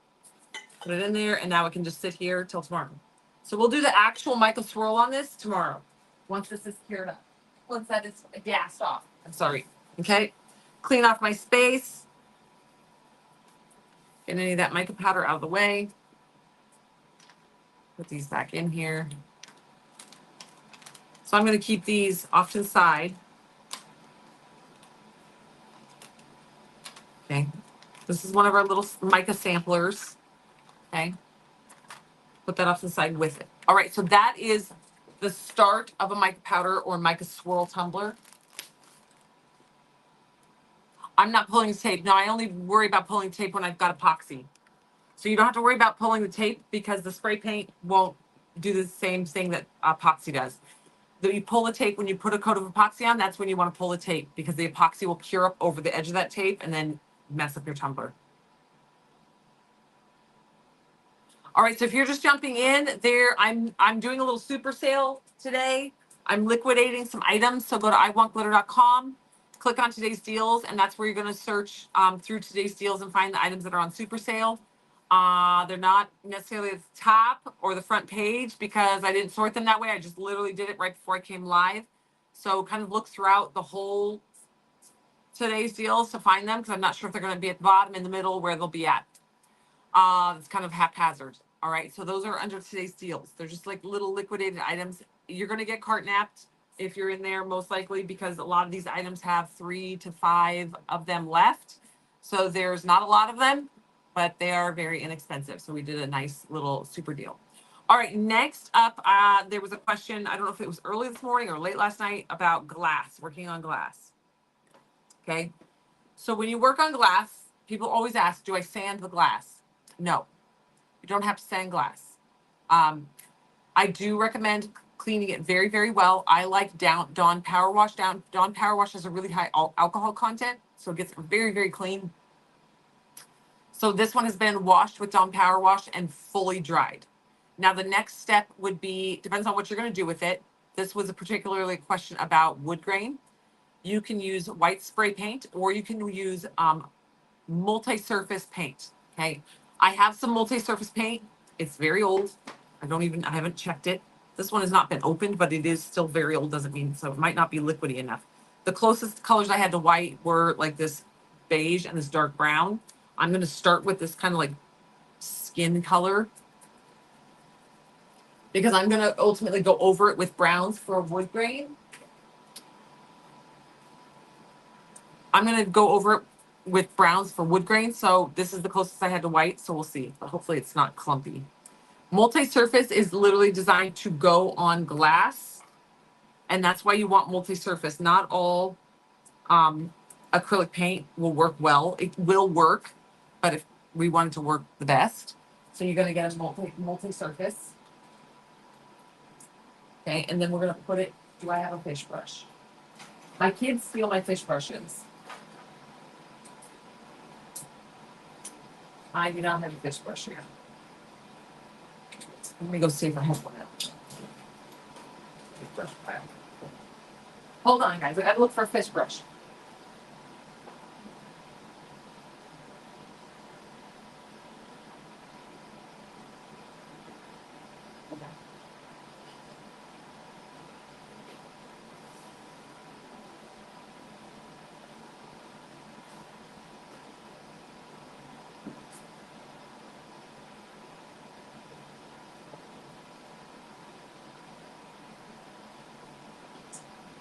Put it in there, and now it can just sit here till tomorrow. So we'll do the actual Mica swirl on this tomorrow, once this is cured up. Once that is gassed off. I'm sorry. Okay. Clean off my space. Get any of that mica powder out of the way. Put these back in here. So I'm going to keep these off to the side. Okay. This is one of our little mica samplers. Okay. Put that off to the side with it. All right. So that is the start of a mica powder or mica swirl tumbler. I'm not pulling the tape. No, I only worry about pulling tape when I've got epoxy. So you don't have to worry about pulling the tape because the spray paint won't do the same thing that epoxy does. You pull the tape when you put a coat of epoxy on, that's when you want to pull the tape because the epoxy will cure up over the edge of that tape and then mess up your tumbler. All right, so if you're just jumping in there, I'm doing a little super sale today. I'm liquidating some items. So go to iwantglitter.com, click on today's deals, and that's where you're going to search through today's deals and find the items that are on super sale. They're not necessarily at the top or the front page because I didn't sort them that way. I just literally did it right before I came live. So kind of look throughout the whole today's deals to find them because I'm not sure if they're going to be at the bottom, in the middle, where they'll be at. It's kind of haphazard. All right, so those are under today's deals. They're just like little liquidated items. You're going to get cart napped if you're in there, most likely, because a lot of these items have 3 to 5 of them left. So there's not a lot of them, but they are very inexpensive. So we did a nice little super deal. All right, next up, there was a question, I don't know if it was early this morning or late last night, about glass, working on glass. Okay, so when you work on glass, people always ask, do I sand the glass? No, you don't have to sand glass. I do recommend cleaning it very, very well. I like Dawn Power Wash. Dawn Power Wash has a really high alcohol content, so it gets very, very clean. So this one has been washed with Dawn Power Wash and fully dried. Now the next step would be, depends on what you're going to do with it. This was a particularly question about wood grain. You can use white spray paint, or you can use multi-surface paint. Okay, I have some multi-surface paint. It's very old. I haven't checked it. This one has not been opened, but it is still very old. Doesn't mean, so it might not be liquidy enough. The closest colors I had to white were like this beige and this dark brown. I'm going to start with this kind of like skin color, because I'm going to ultimately go over it with browns for wood grain. I'm going to go over it with browns for wood grain. So this is the closest I had to white. So we'll see, but hopefully it's not clumpy. Multi-surface is literally designed to go on glass. And that's why you want multi-surface. Not all acrylic paint will work well. It will work, but if we want it to work the best, so you're going to get a multi-surface. Okay, and then we're going to put it, do I have a fish brush? My kids steal my fish brushes. I do not have a fish brush here. Let me go see if I have one. Hold on, guys. I gotta look for a fish brush. Okay.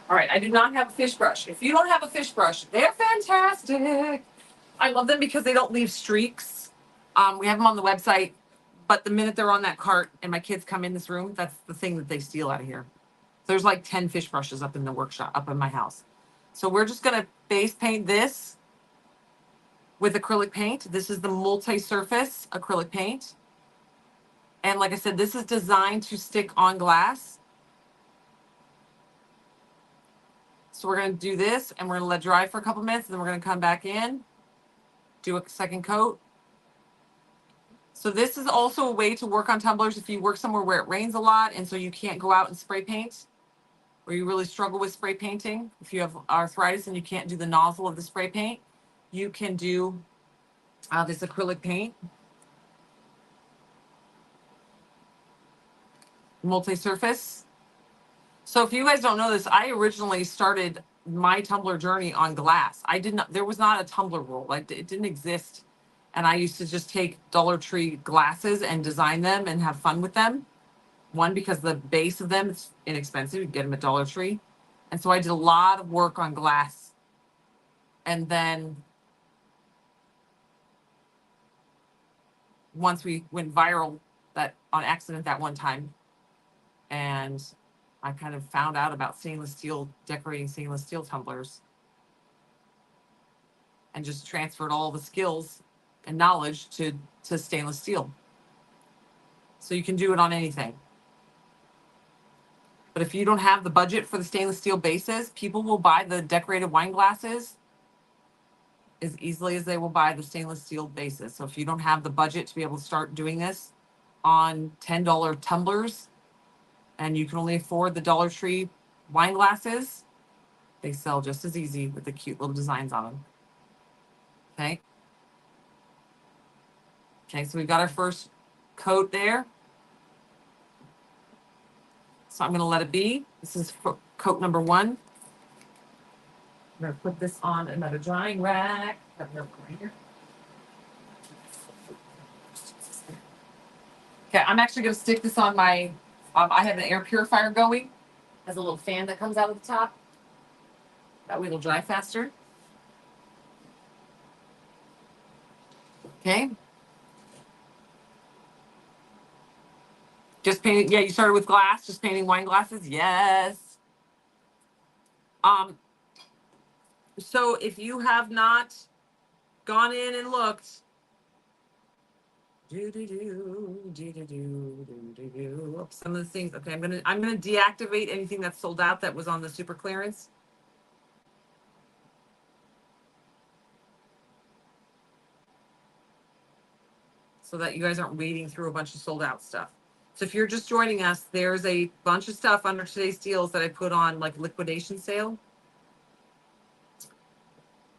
All right, I do not have a fish brush. If you don't have a fish brush, they're fantastic. I love them because they don't leave streaks. We have them on the website, but the minute they're on that cart and my kids come in this room, that's the thing that they steal out of here. There's like 10 fish brushes up in the workshop, up in my house. So we're just gonna base paint this with acrylic paint. This is the multi-surface acrylic paint. And like I said, this is designed to stick on glass. So we're going to do this, and we're going to let dry for a couple minutes, and then we're going to come back in, do a second coat. So this is also a way to work on tumblers if you work somewhere where it rains a lot, and so you can't go out and spray paint, or you really struggle with spray painting. If you have arthritis and you can't do the nozzle of the spray paint, you can do this acrylic paint. Multi-surface. So if you guys don't know this, I originally started my tumbler journey on glass. There was not a tumbler roll. Like, it didn't exist. And I used to just take Dollar Tree glasses and design them and have fun with them. One, because the base of them is inexpensive. You get them at Dollar Tree. And so I did a lot of work on glass. And then once we went viral that on accident that one time, and I kind of found out about stainless steel, decorating stainless steel tumblers, and just transferred all the skills and knowledge to stainless steel. So you can do it on anything. But if you don't have the budget for the stainless steel bases, people will buy the decorated wine glasses as easily as they will buy the stainless steel bases. So if you don't have the budget to be able to start doing this on $10 tumblers, and you can only afford the Dollar Tree wine glasses, they sell just as easy with the cute little designs on them. Okay. Okay, so we've got our first coat there. So I'm going to let it be. This is coat number 1. I'm going to put this on another drying rack. Okay, I'm actually going to stick this on my, I have an air purifier going. It has a little fan that comes out of the top. That way it'll dry faster. Okay. Just painting, yeah, you started with glass, just painting wine glasses. Yes. So if you have not gone in and looked, Some of the things. Okay, I'm gonna deactivate anything that's sold out that was on the super clearance. So that you guys aren't wading through a bunch of sold out stuff. So if you're just joining us, there's a bunch of stuff under today's deals that I put on like liquidation sale.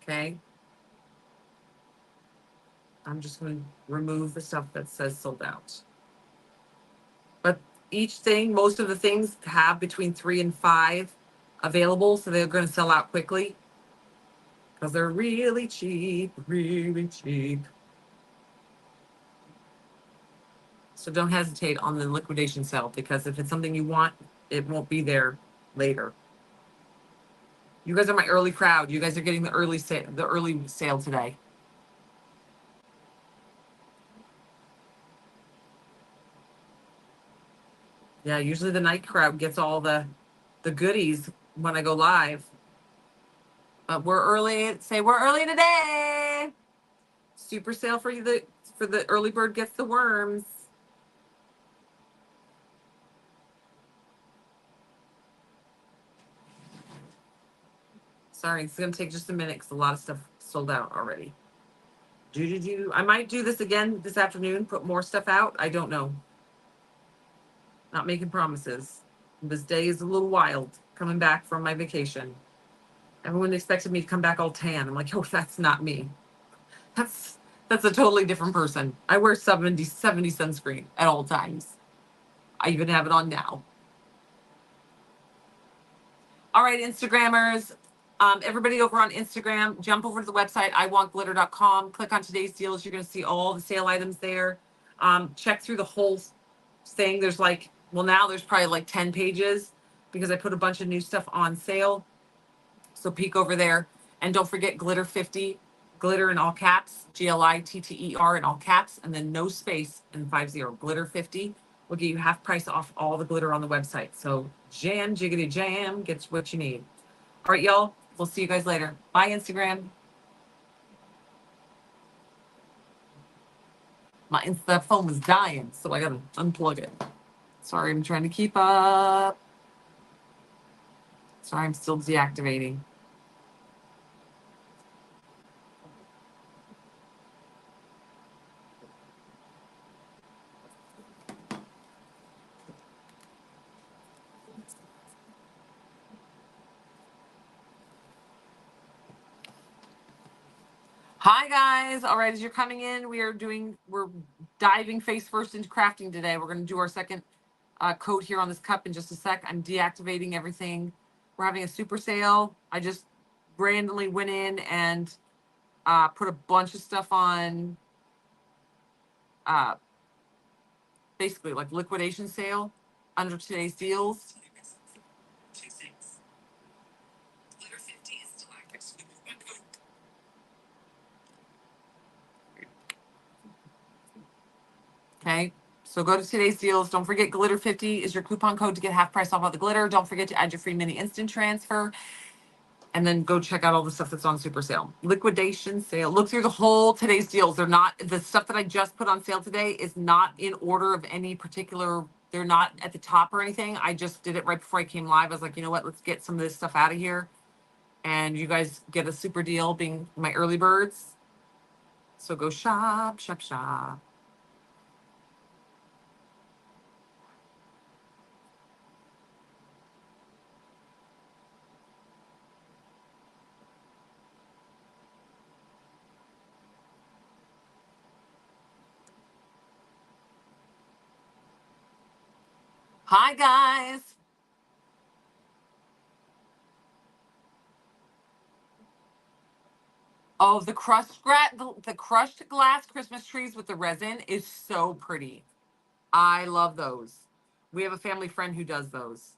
Okay. I'm just going to remove the stuff that says sold out. But each thing, most of the things have between 3 and 5 available. So they're going to sell out quickly because they're really cheap, really cheap. So don't hesitate on the liquidation sale because if it's something you want, it won't be there later. You guys are my early crowd. You guys are getting the early sale today. Yeah, usually the night crowd gets all the goodies when I go live. But we're early. Say we're early today. Super sale for the early bird gets the worms. Sorry, it's gonna take just a minute because a lot of stuff sold out already. I might do this again this afternoon. Put more stuff out. I don't know. Not making promises. This day is a little wild. Coming back from my vacation. Everyone expected me to come back all tan. I'm like, oh, that's not me. That's a totally different person. I wear 70 sunscreen at all times. I even have it on now. All right, Instagrammers. Everybody over on Instagram, jump over to the website, iwantglitter.com. Click on today's deals. You're going to see all the sale items there. Check through the whole thing. There's like, well, now there's probably like 10 pages because I put a bunch of new stuff on sale. So peek over there. And don't forget Glitter 50, glitter in all caps, GLITTER in all caps, and then no space and 50. Glitter 50 will get you half price off all the glitter on the website. So jam, jiggity jam, gets what you need. All right, y'all. We'll see you guys later. Bye, Instagram. My Insta phone was dying, so I gotta unplug it. Sorry, I'm trying to keep up. Sorry, I'm still deactivating. Hi guys. All right, as you're coming in, we're diving face first into crafting today. We're going to do our second coat here on this cup in just a sec. I'm deactivating everything. We're having a super sale. I just randomly went in and put a bunch of stuff on basically like liquidation sale under today's deals. Okay, so go to today's deals. Don't forget Glitter 50 is your coupon code to get half price off of the glitter. Don't forget to add your free mini instant transfer. And then go check out all the stuff that's on super sale. Liquidation sale. Look through the whole today's deals. They're not, the stuff that I just put on sale today is not in order of any particular, they're not at the top or anything. I just did it right before I came live. I was like, you know what, let's get some of this stuff out of here. And you guys get a super deal being my early birds. So go shop, shop, shop. Hi guys. Oh, the crushed glass Christmas trees with the resin is so pretty. I love those. We have a family friend who does those.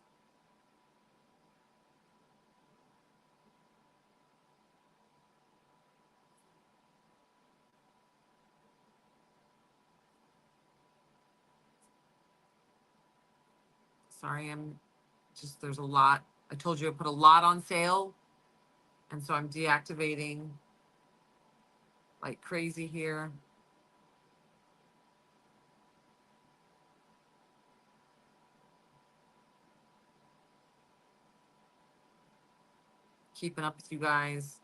Sorry, there's a lot. I told you I put a lot on sale. And so I'm deactivating like crazy here. keeping up with you guys.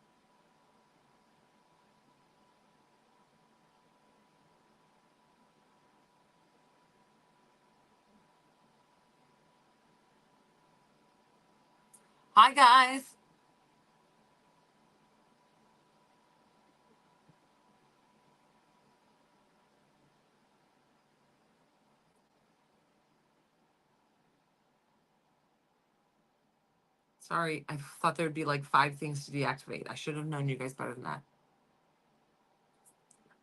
Hi, guys. Sorry, I thought there would be like 5 things to deactivate. I should have known you guys better than that.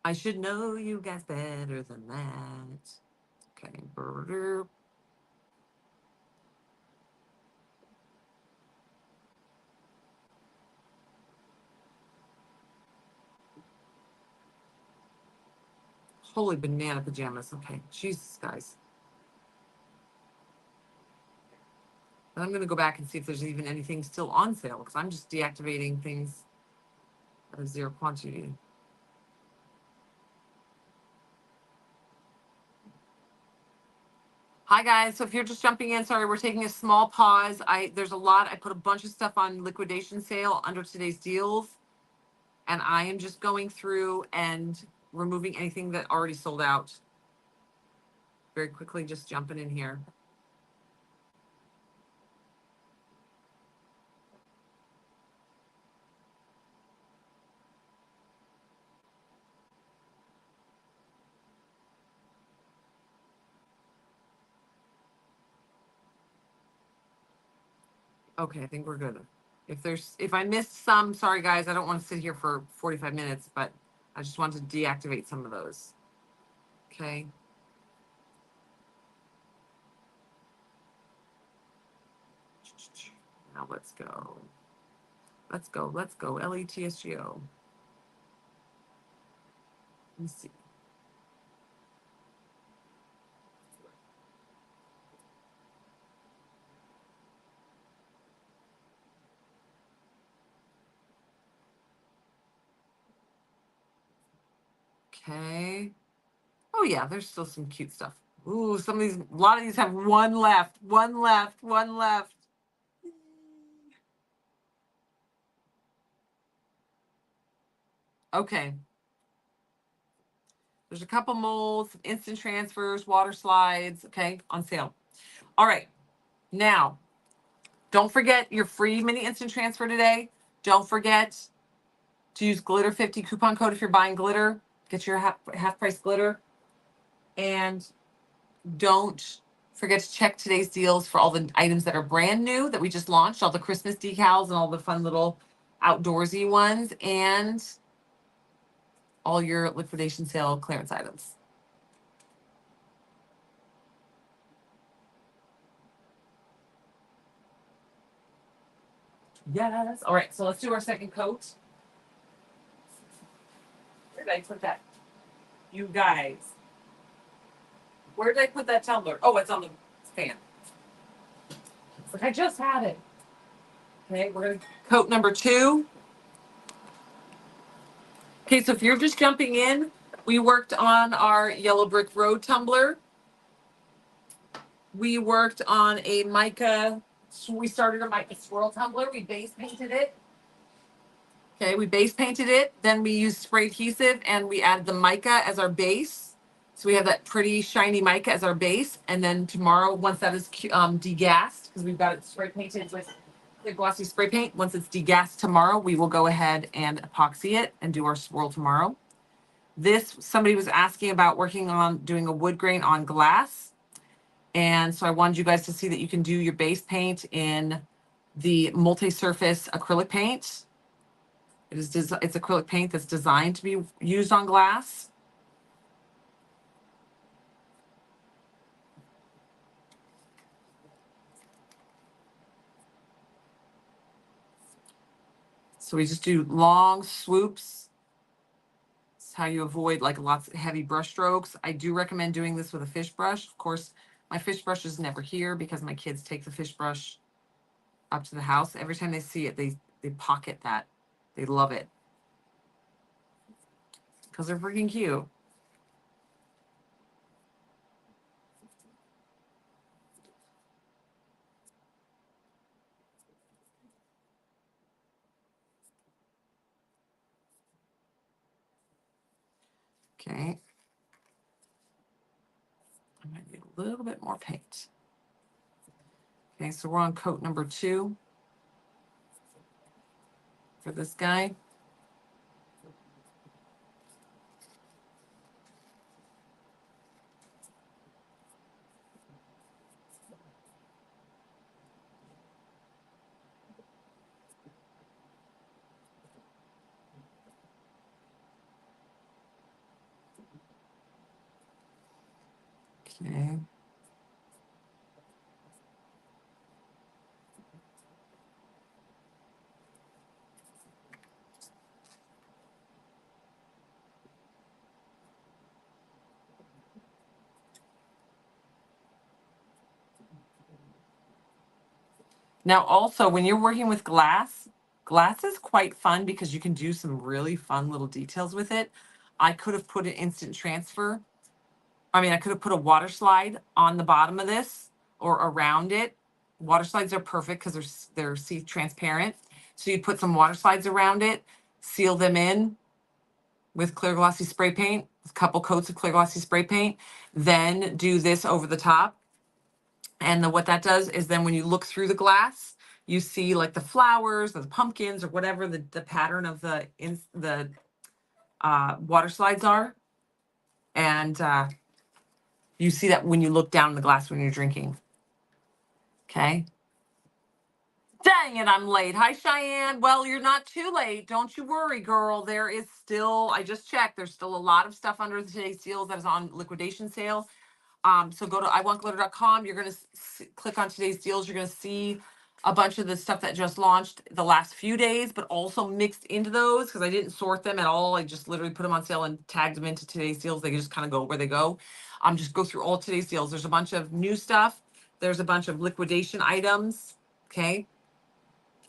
I should know you guys better than that. Okay. Holy banana pajamas. Okay. Jesus, guys. And I'm going to go back and see if there's even anything still on sale because I'm just deactivating things at a 0 quantity. Hi guys, so if you're just jumping in, sorry, we're taking a small pause. There's a lot. I put a bunch of stuff on liquidation sale under today's deals, and I am just going through and removing anything that already sold out. Very quickly, just jumping in here. Okay, I think we're good. If I missed some, sorry guys, I don't want to sit here for 45 minutes, but I just wanted to deactivate some of those. Okay. Now let's go. Let's go. Let's go. LETSGO. Let me see. Okay. Oh yeah, there's still some cute stuff. Ooh, some of these, a lot of these have one left, one left, one left. Okay. There's a couple molds, instant transfers, water slides, okay, on sale. All right. Now, don't forget your free mini instant transfer today. Don't forget to use glitter 50 coupon code if you're buying glitter. Get your half price glitter. And don't forget to check today's deals for all the items that are brand new that we just launched, all the Christmas decals and all the fun little outdoorsy ones, and all your liquidation sale clearance items. Yes. All right, so let's do our second coat. Where did I put that? You guys. Where did I put that tumbler? Oh, it's on the fan. It's like I just had it. Okay, we're gonna coat number 2. Okay, so if you're just jumping in, we worked on our yellow brick road tumbler. We worked on a mica. We started a mica swirl tumbler. We base painted it. Okay, we base painted it. Then we used spray adhesive and we added the mica as our base. So we have that pretty shiny mica as our base. And then tomorrow, once that is degassed, because we've got it spray painted with the glossy spray paint, once it's degassed tomorrow, we will go ahead and epoxy it and do our swirl tomorrow. This, somebody was asking about working on doing a wood grain on glass. And so I wanted you guys to see that you can do your base paint in the multi-surface acrylic paint. It's acrylic paint that's designed to be used on glass. So we just do long swoops. It's how you avoid like lots of heavy brush strokes. I do recommend doing this with a fish brush. Of course, my fish brush is never here because my kids take the fish brush up to the house. Every time they see it, they pocket that. They love it because they're freaking cute. Okay. I might need a little bit more paint. Okay, so we're on coat number 2 for this guy. Okay. Now, also, when you're working with glass, glass is quite fun because you can do some really fun little details with it. I could have put an instant transfer. I mean, I could have put a water slide on the bottom of this or around it. Water slides are perfect because they're see transparent. So you put some water slides around it, seal them in with clear glossy spray paint, a couple coats of clear glossy spray paint, then do this over the top. And what that does is then when you look through the glass, you see like the flowers or the pumpkins or whatever the pattern of the water slides are. And you see that when you look down the glass when you're drinking. Okay. Dang it, I'm late. Hi, Cheyenne. Well, you're not too late. Don't you worry, girl. There is still, I just checked, there's still a lot of stuff under today's deals that is on liquidation sale. So go to iwantglitter.com. You're going to click on today's deals. You're going to see a bunch of the stuff that just launched the last few days, but also mixed into those because I didn't sort them at all. I just literally put them on sale and tagged them into today's deals. They just kind of go where they go. Just go through all today's deals. There's a bunch of new stuff. There's a bunch of liquidation items. Okay.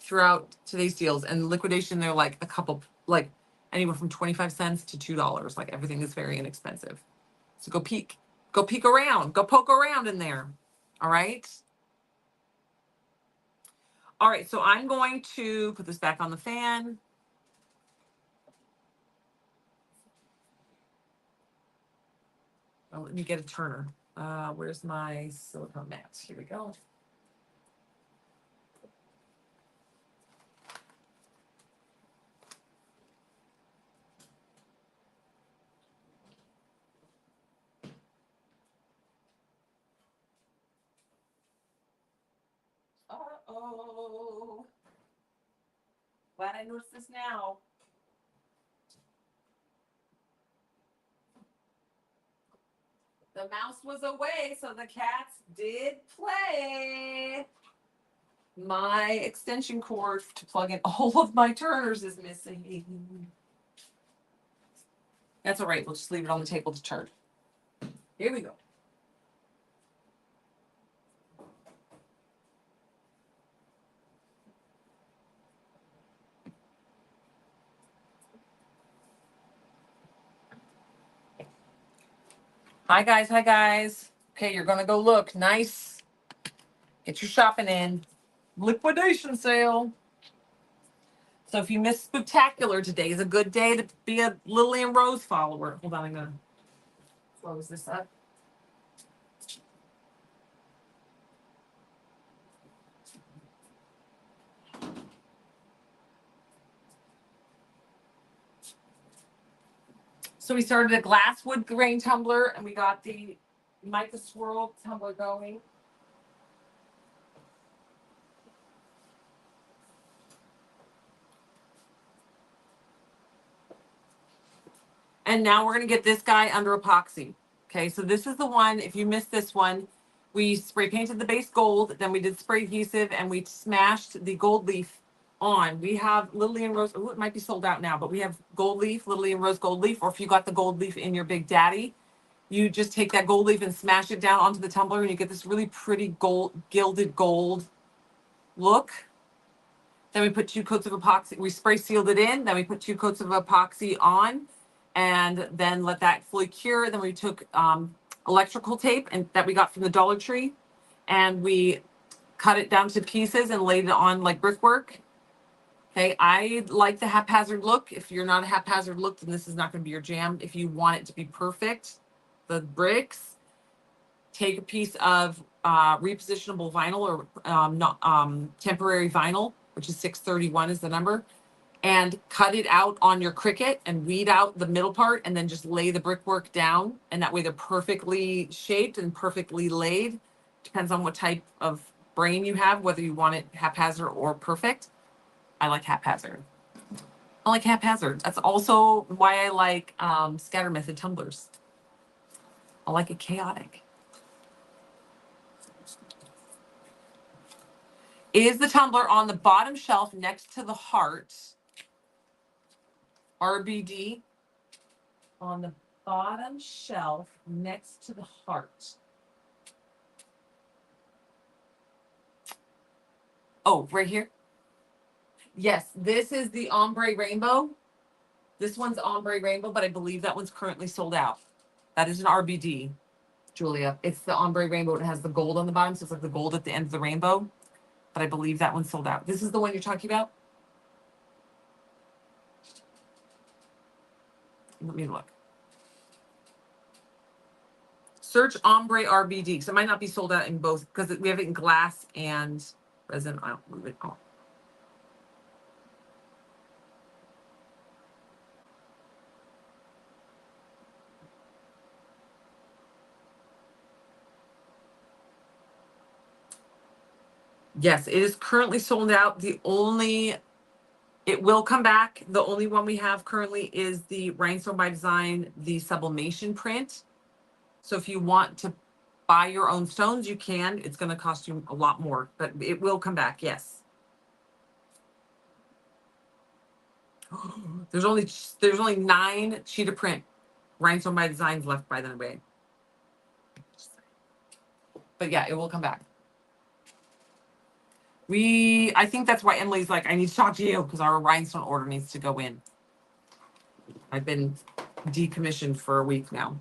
Throughout today's deals, and liquidation, they're like a couple, like anywhere from 25 cents to $2. Like everything is very inexpensive. So go peek around, go poke around in there. All right. All right. So I'm going to put this back on the fan. Oh, let me get a turner. Where's my silicone mat? Here we go. Uh-oh. Glad I noticed this now. The mouse was away, so the cats did play. My extension cord to plug in all of my turners is missing. That's all right. We'll just leave it on the table to turn. Here we go. Hi, guys. Hi, guys. Okay, you're going to go look. Nice. Get your shopping in. Liquidation sale. So if you missed Spooktacular, today is a good day to be a Lily and Rose follower. Hold on, I'm going to close this up. So we started a glass Woodgrain tumbler, and we got the Mica Swirl tumbler going. And now we're going to get this guy under epoxy. Okay, so this is the one, if you missed this one, we spray painted the base gold, then we did spray adhesive, and we smashed the gold leaf on. We have Lily and Rose, oh, it might be sold out now, but we have gold leaf, Lily and Rose gold leaf, or if you got the gold leaf in your Big Daddy, you just take that gold leaf and smash it down onto the tumbler, and you get this really pretty gold, gilded gold look. Then we put 2 coats of epoxy, we spray sealed it in, then we put 2 coats of epoxy on, and then let that fully cure. Then we took electrical tape and that we got from the Dollar Tree, and we cut it down to pieces and laid it on like brickwork. Okay, I like the haphazard look. If you're not a haphazard look, then this is not going to be your jam. If you want it to be perfect, the bricks, take a piece of repositionable vinyl or not temporary vinyl, which is 631 is the number, and cut it out on your Cricut and weed out the middle part and then just lay the brickwork down. And that way they're perfectly shaped and perfectly laid. Depends on what type of brain you have, whether you want it haphazard or perfect. I like haphazard. I like haphazard. That's also why I like scatter method tumblers. I like it chaotic. Is the tumbler on the bottom shelf next to the heart? RBD on the bottom shelf next to the heart. Oh, right here. Yes, this is the ombre rainbow. This one's ombre rainbow, but I believe that one's currently sold out. That is an RBD, Julia. It's the ombre rainbow. It has the gold on the bottom, so it's like the gold at the end of the rainbow. But I believe that one's sold out. This is the one you're talking about? Let me look. Search ombre RBD. So it might not be sold out in both because we have it in glass and resin. I don't move it. Oh. Yes, it is currently sold out. It will come back. The only one we have currently is the Rhinestone by Design, the sublimation print. So if you want to buy your own stones, you can. It's going to cost you a lot more, but it will come back. Yes. There's only 9 sheet of print Rhinestone by Designs left, by the way. But yeah, it will come back. I think that's why Emily's like, I need to talk to you because our rhinestone order needs to go in. I've been decommissioned for a week now.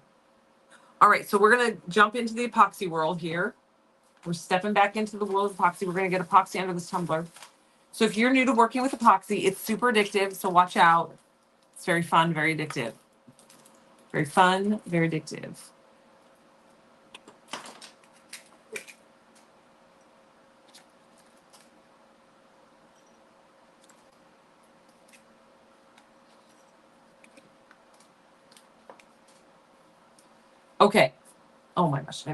All right, so we're going to jump into the epoxy world here. We're stepping back into the world of epoxy. We're going to get epoxy under this tumbler. So if you're new to working with epoxy, it's super addictive, so watch out. It's very fun, very addictive. Very fun, very addictive. Okay. Oh my gosh,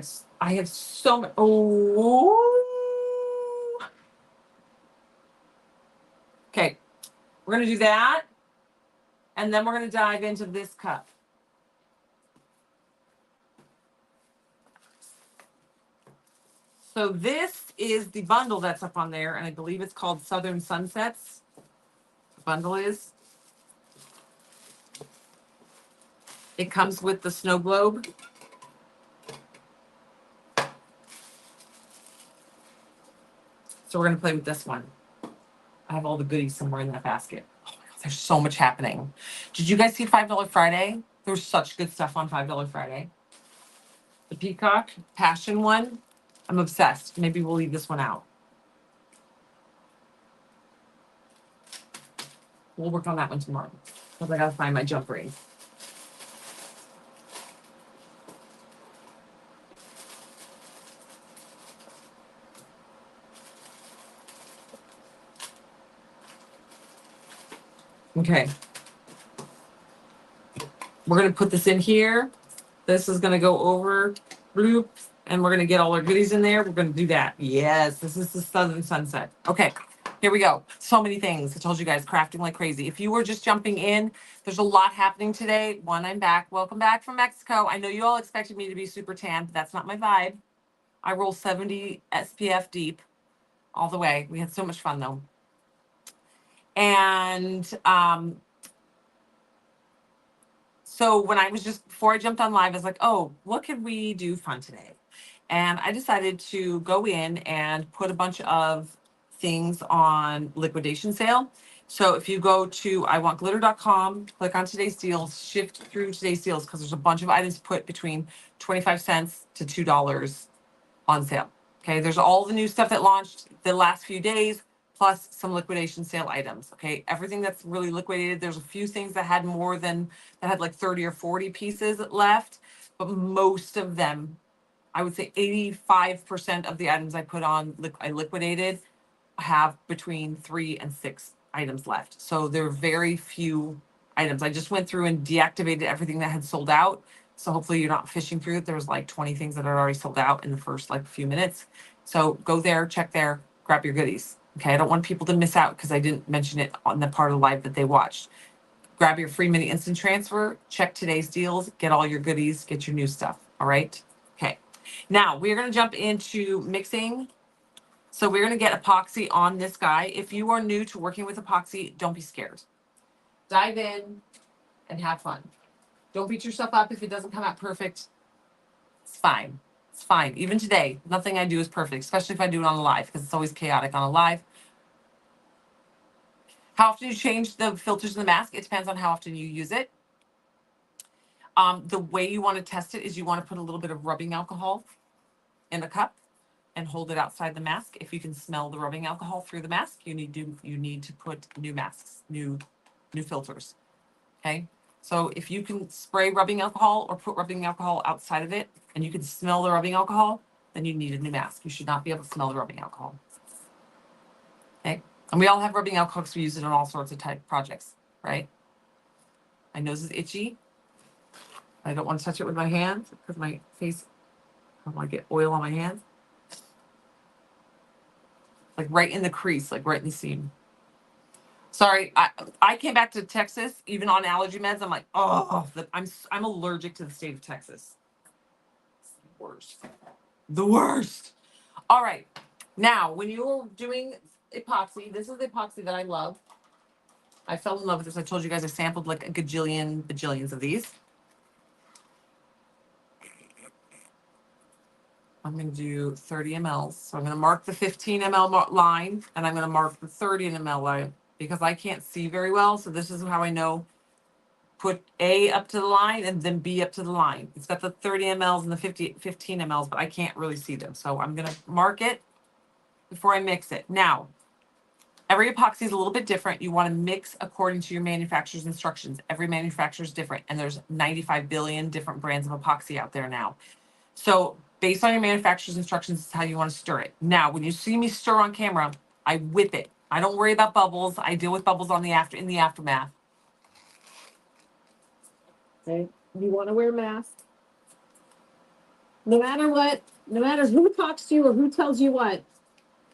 I have so much. Oh. Okay, we're going to do that. And then we're going to dive into this cup. So this is the bundle that's up on there, and I believe it's called Southern Sunsets. The bundle is. It comes with the snow globe. So we're going to play with this one. I have all the goodies somewhere in that basket. Oh my God, there's so much happening. Did you guys see $5 Friday? There was such good stuff on $5 Friday. The Peacock Passion one. I'm obsessed. Maybe we'll leave this one out. We'll work on that one tomorrow because I got to find my jump ring. Okay. We're going to put this in here. This is going to go over, bloop, and we're going to get all our goodies in there. We're going to do that. Yes, this is the Southern Sunset. Okay, here we go. So many things. I told you guys, crafting like crazy. If you were just jumping in, there's a lot happening today. One, I'm back. Welcome back from Mexico. I know you all expected me to be super tan, but that's not my vibe. I roll 70 SPF deep all the way. We had so much fun, though. And so when before I jumped on live, I was like, oh, what could we do fun today? And I decided to go in and put a bunch of things on liquidation sale. So if you go to iwantglitter.com, click on today's deals, shift through today's deals, because there's a bunch of items put between 25 cents to $2 on sale. Okay, there's all the new stuff that launched the last few days, plus some liquidation sale items. Okay, everything that's really liquidated. There's a few things that had that had like 30 or 40 pieces left, but most of them, I would say 85% of the items I put on, I liquidated, have between 3 and 6 items left. So there are very few items. I just went through and deactivated everything that had sold out. So hopefully you're not fishing through it. There's like 20 things that are already sold out in the first like few minutes. So go there, check there, grab your goodies. Okay, I don't want people to miss out because I didn't mention it on the part of the live that they watched. Grab your free mini instant transfer, check today's deals, get all your goodies, get your new stuff. All right. Okay. Now we're going to jump into mixing. So we're going to get epoxy on this guy. If you are new to working with epoxy, don't be scared. Dive in and have fun. Don't beat yourself up if it doesn't come out perfect. It's fine. It's fine. Even today, nothing I do is perfect, especially if I do it on a live, because it's always chaotic on a live. How often you change the filters in the mask? It depends on how often you use it. The way you want to test it is you want to put a little bit of rubbing alcohol in a cup and hold it outside the mask. If you can smell the rubbing alcohol through the mask, you need to put new masks, new filters. Okay. So if you can spray rubbing alcohol or put rubbing alcohol outside of it and you can smell the rubbing alcohol, then you need a new mask. You should not be able to smell the rubbing alcohol. Okay. And we all have rubbing alcohol because we use it on all sorts of type projects, right? My nose is itchy. I don't want to touch it with my hands because my face, I don't want to get oil on my hands. Like right in the crease, like right in the seam. Sorry, I came back to Texas, even on allergy meds. I'm like, oh, I'm allergic to the state of Texas. It's the worst. The worst. All right. Now, when you're doing epoxy, this is the epoxy that I love. I fell in love with this. I told you guys I sampled like a bajillions of these. I'm going to do 30 mLs. So I'm going to mark the 15 ml line and I'm going to mark the 30 ml line because I can't see very well. So this is how I know. Put A up to the line and then B up to the line. It's got the 30 mLs and the 15 mLs, but I can't really see them. So I'm going to mark it before I mix it. Now, every epoxy is a little bit different. You want to mix according to your manufacturer's instructions. Every manufacturer is different, and there's 95 billion different brands of epoxy out there now. So based on your manufacturer's instructions, this is how you want to stir it. Now, when you see me stir on camera, I whip it. I don't worry about bubbles. I deal with bubbles in the aftermath. Okay. You want to wear a mask. No matter what, no matter who talks to you or who tells you what,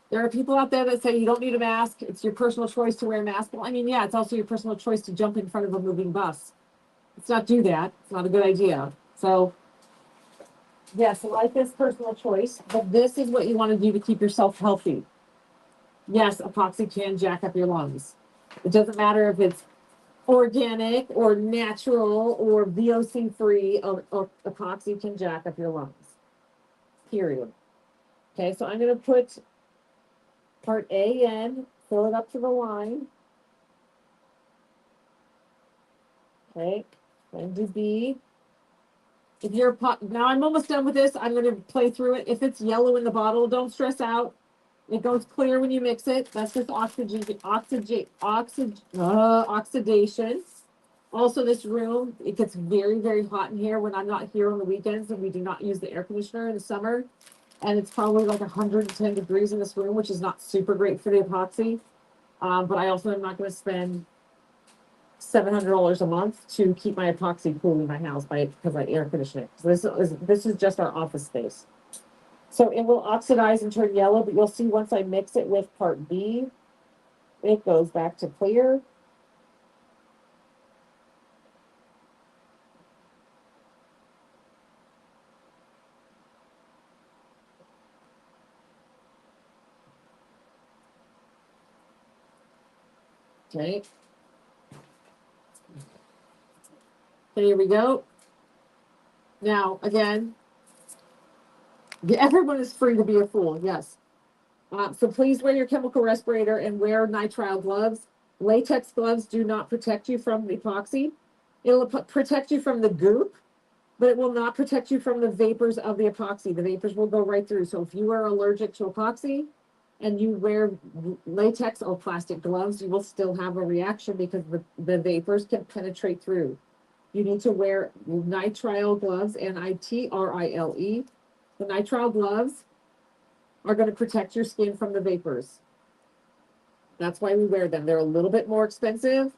there are people out there that say you don't need a mask. It's your personal choice to wear a mask. Well, I mean, yeah, it's also your personal choice to jump in front of a moving bus. Let's not do that. It's not a good idea. So, yes, life is personal choice, but this is what you want to do to keep yourself healthy. Yes, epoxy can jack up your lungs. It doesn't matter if it's organic or natural or VOC free, or epoxy can jack up your lungs. Period. Okay, so I'm going to put part A in, fill it up to the line. Okay, then do B. If you're now, I'm almost done with this. I'm going to play through it. If it's yellow in the bottle, don't stress out. It goes clear when you mix it. That's just oxidation. Also, this room, it gets very, very hot in here when I'm not here on the weekends, and we do not use the air conditioner in the summer. And it's probably like 110 degrees in this room, which is not super great for the epoxy. But I also am not going to spend $700 a month to keep my epoxy cool in my house because I air condition it. So this is just our office space. So it will oxidize and turn yellow, but you'll see once I mix it with part B, it goes back to clear. Okay. Here we go. Now, again, everyone is free to be a fool, yes. So please wear your chemical respirator and wear nitrile gloves. Latex gloves do not protect you from the epoxy. It'll protect you from the goop, but it will not protect you from the vapors of the epoxy. The vapors will go right through. So if you are allergic to epoxy, and you wear latex or plastic gloves, you will still have a reaction because the vapors can penetrate through. You need to wear nitrile gloves, Nitrile. The nitrile gloves are going to protect your skin from the vapors. That's why we wear them. They're a little bit more expensive,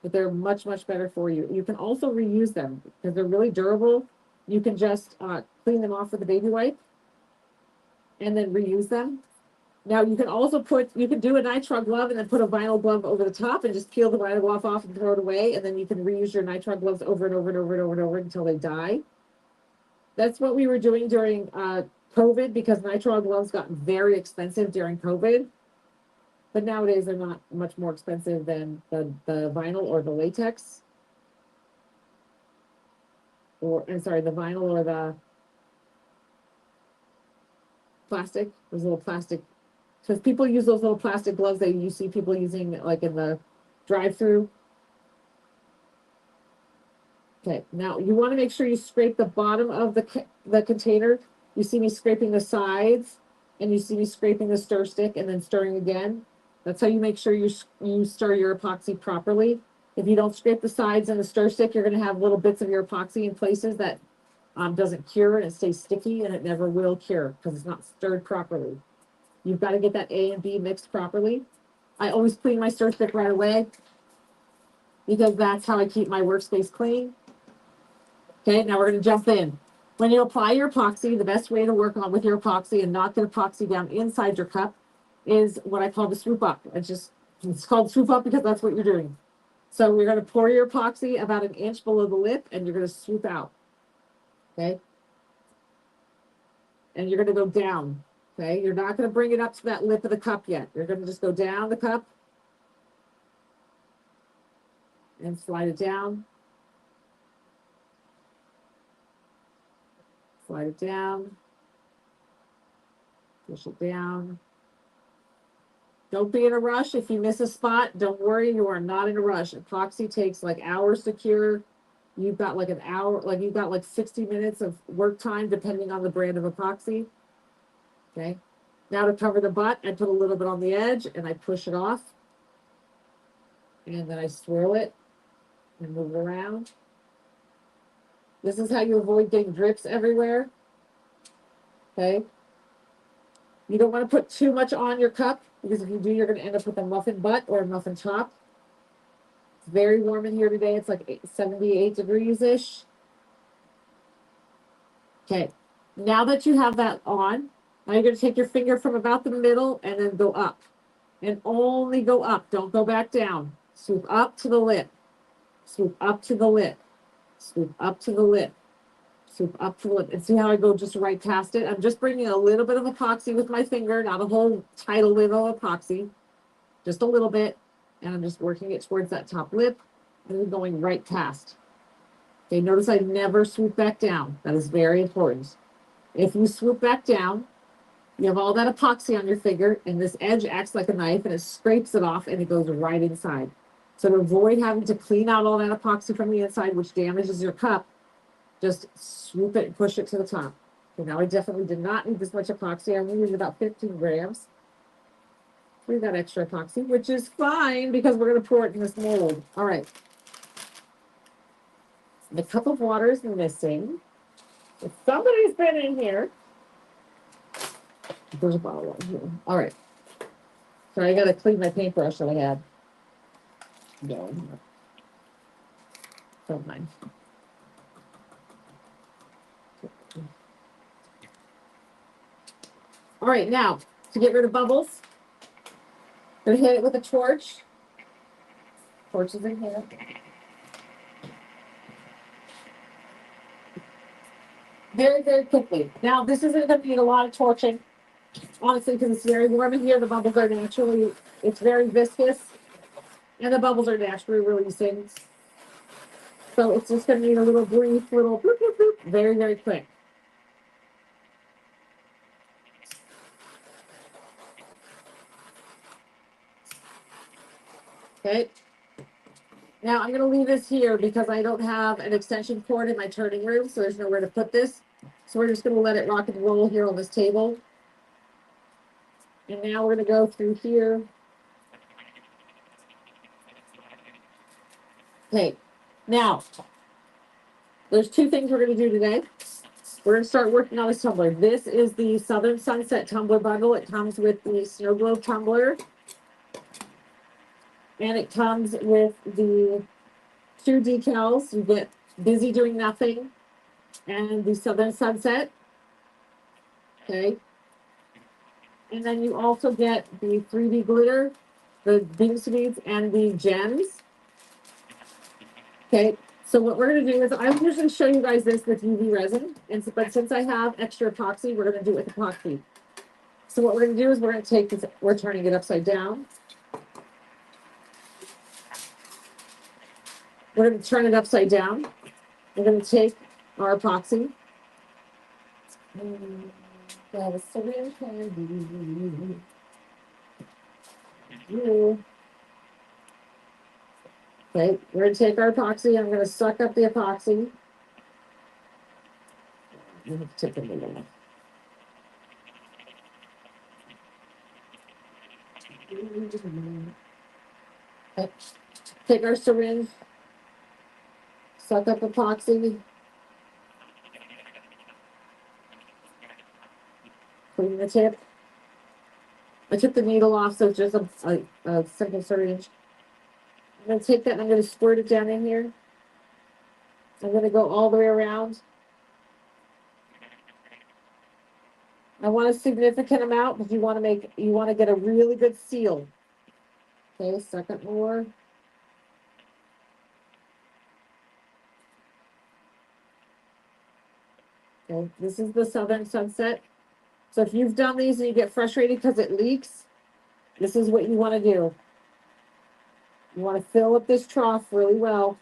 but they're much, much better for you. You can also reuse them because they're really durable. You can just clean them off with a baby wipe and then reuse them. Now you can also you can do a nitrile glove and then put a vinyl glove over the top and just peel the vinyl glove off and throw it away. And then you can reuse your nitrile gloves over and over and over and over and over until they die. That's what we were doing during COVID because nitrile gloves got very expensive during COVID. But nowadays they're not much more expensive than the vinyl or the latex. I'm sorry, the vinyl or the plastic. Those little plastic. Because people use those little plastic gloves that you see people using like in the drive-through. Okay, now you want to make sure you scrape the bottom of the container. You see me scraping the sides, and you see me scraping the stir stick and then stirring again. That's how you make sure you stir your epoxy properly. If you don't scrape the sides and the stir stick, you're going to have little bits of your epoxy in places that doesn't cure and it stays sticky and it never will cure because it's not stirred properly. You've got to get that A and B mixed properly. I always clean my stir stick right away because that's how I keep my workspace clean. Okay, now we're going to jump in. When you apply your epoxy, the best way to work on with your epoxy and not get epoxy down inside your cup is what I call the swoop up. It's called swoop up because that's what you're doing. So we're going to pour your epoxy about 1 inch below the lip and you're going to swoop out. Okay. And you're going to go down. Okay. You're not going to bring it up to that lip of the cup yet. You're going to just go down the cup and slide it down. Slide it down. Push it down. Don't be in a rush. If you miss a spot, don't worry. You are not in a rush. Epoxy takes like hours to cure. You've got like an hour, like you've got like 60 minutes of work time, depending on the brand of epoxy. Okay. Now to cover the butt, I put a little bit on the edge and I push it off. And then I swirl it and move it around. This is how you avoid getting drips everywhere. Okay. You don't want to put too much on your cup because if you do, you're going to end up with a muffin butt or a muffin top. It's very warm in here today. It's like 78 degrees-ish. Okay. Now that you have that on, now you're going to take your finger from about the middle and then go up. And only go up. Don't go back down. Swoop up to the lip. Swoop up to the lip. Swoop up to the lip. Swoop up to the lip. And see how I go just right past it? I'm just bringing a little bit of epoxy with my finger, not a whole tidal wave of epoxy. Just a little bit. And I'm just working it towards that top lip and then going right past. Okay, notice I never swoop back down. That is very important. If you swoop back down, you have all that epoxy on your finger, and this edge acts like a knife, and it scrapes it off, and it goes right inside. So to avoid having to clean out all that epoxy from the inside, which damages your cup, just swoop it and push it to the top. Okay, now I definitely did not need this much epoxy. I only needed about 15 grams. We got extra epoxy, which is fine because we're going to pour it in this mold. All right. The cup of water is missing. If somebody's been in here, there's a bottle right here. All right. So I got to clean my paintbrush that I had. No. Don't mind. All right. Now, to get rid of bubbles, I'm going to hit it with a torch. Torch is in here. Very, very quickly. Now, this isn't going to need a lot of torching, honestly, because it's very warm in here. The bubbles are naturally, it's very viscous, and the bubbles are naturally releasing. So it's just going to need a little brief, little bloop, bloop, bloop, very, very quick. Okay. Now I'm going to leave this here because I don't have an extension cord in my turning room, so there's nowhere to put this. So we're just going to let it rock and roll here on this table. And now we're going to go through here. Okay, now there's two things we're going to do today. We're going to start working on this tumbler. This is the Southern Sunset Tumbler Bundle. It comes with the Snow Globe Tumbler. And it comes with the 2 decals. You get Busy Doing Nothing and the Southern Sunset. Okay. And then you also get the 3D glitter, the beam beads, and the gems. Okay. So what we're going to do is I usually show you guys this with UV resin, but since I have extra epoxy, we're going to do it with epoxy. So what we're going to do is we're going to take this, we're turning it upside down. We're going to turn it upside down. We're going to take our epoxy. That is so real candy. Okay, we're going to take our epoxy. I'm going to suck up the epoxy. You have to take a little. Okay. Take our syringe, suck up epoxy, clean the tip. I took the needle off, so it's just a simple syringe. I'm going to take that and I'm going to squirt it down in here. I'm going to go all the way around. I want a significant amount because you want to get a really good seal. Okay, second more. Okay, this is the Southern Sunset. So if you've done these and you get frustrated because it leaks, this is what you want to do. You want to fill up this trough really well.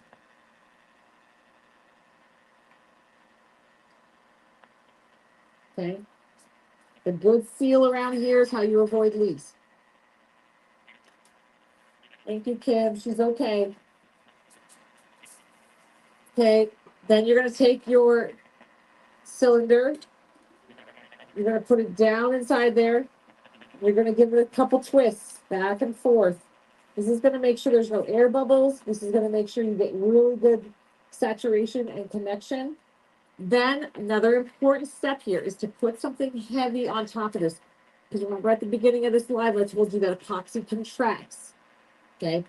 Okay. The good seal around here is how you avoid leaks. Thank you, Kim. She's okay. Okay. Then you're going to take your cylinder. You're going to put it down inside there. You're going to give it a couple twists back and forth. This is going to make sure there's no air bubbles. This is going to make sure you get really good saturation and connection. Then another important step here is to put something heavy on top of this. Because remember at the beginning of this live, I told you that epoxy contracts. Okay.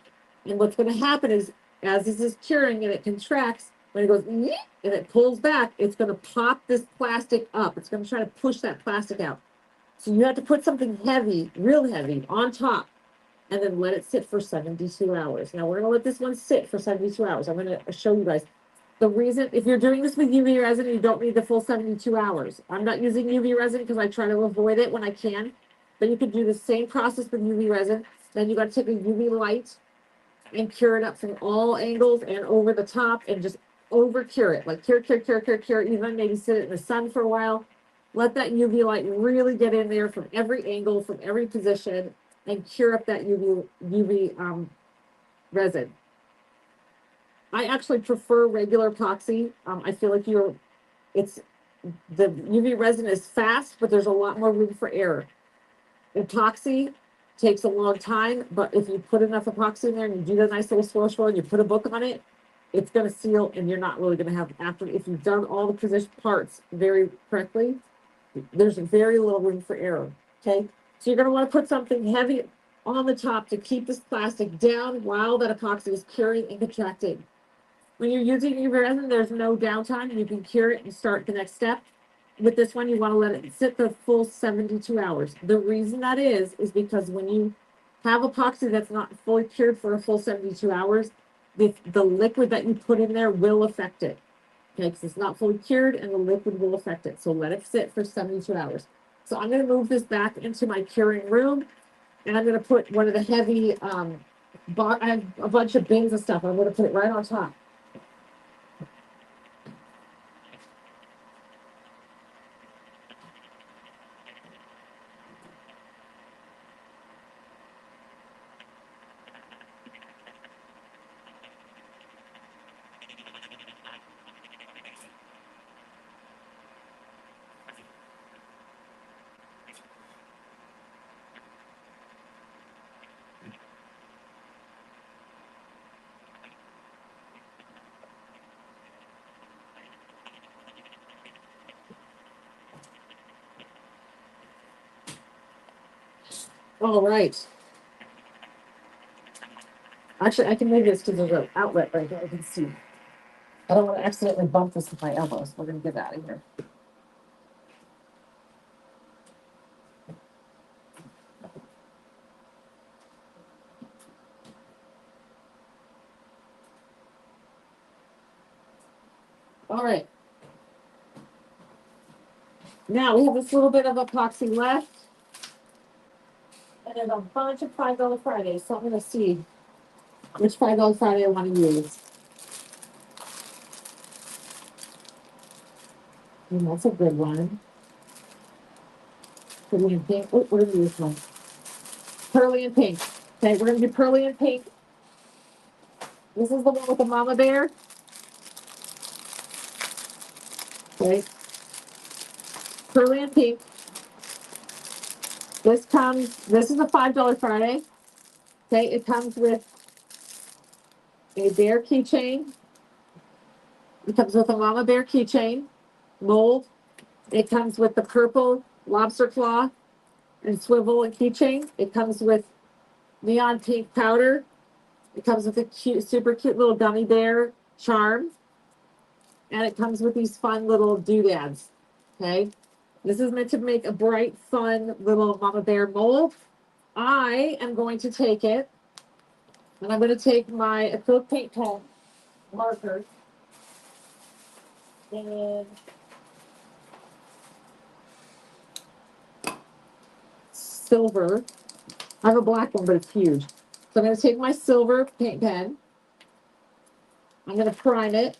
And what's going to happen is as this is curing and it contracts, when it goes and it pulls back, it's going to pop this plastic up. It's going to try to push that plastic out. So you have to put something heavy, real heavy, on top, and then let it sit for 72 hours. Now we're going to let this one sit for 72 hours. I'm going to show you guys. The reason, if you're doing this with UV resin, you don't need the full 72 hours. I'm not using UV resin because I try to avoid it when I can. But you can do the same process with UV resin. Then you got to take a UV light and cure it up from all angles and over the top and just over cure it. Like cure, even maybe sit it in the sun for a while. Let that UV light really get in there from every angle, from every position, and cure up that UV resin. I actually prefer regular epoxy. I feel like the UV resin is fast, but there's a lot more room for error. Epoxy takes a long time, but if you put enough epoxy in there and you do the nice little swirl and you put a book on it, it's going to seal and you're not really going to have if you've done all the position parts very correctly, there's very little room for error. Okay. So you're going to want to put something heavy on the top to keep this plastic down while that epoxy is curing and contracting. When you're using UV resin, there's no downtime. You can cure it and start the next step. With this one, you want to let it sit the full 72 hours. The reason that is because when you have epoxy that's not fully cured for a full 72 hours, the liquid that you put in there will affect it. Okay, because it's not fully cured and the liquid will affect it. So let it sit for 72 hours. So I'm going to move this back into my curing room and I'm going to put one of the heavy, I have a bunch of bins of stuff. I'm going to put it right on top. All right. Actually, I can move this to the outlet right here. I can see. I don't want to accidentally bump this with my elbows. We're going to get out of here. All right. Now we have this little bit of epoxy left. And then a bunch of $5 Fridays. So I'm going to see which $5 Friday I want to use. And that's a good one. Pearly and pink. Oh, we're going to use one. Pearly and pink. Okay, we're going to do pearly and pink. This is the one with the mama bear. Okay. Pearly and pink. This is a $5 Friday. Okay, it comes with a bear keychain. It comes with a mama bear keychain mold. It comes with the purple lobster claw and swivel and keychain. It comes with neon pink powder. It comes with a cute, super cute little gummy bear charm. And it comes with these fun little doodads. Okay. This is meant to make a bright, fun little mama bear mold. I am going to take it and I'm going to take my acrylic paint pen marker and silver. I have a black one, but it's huge. So I'm going to take my silver paint pen. I'm going to prime it.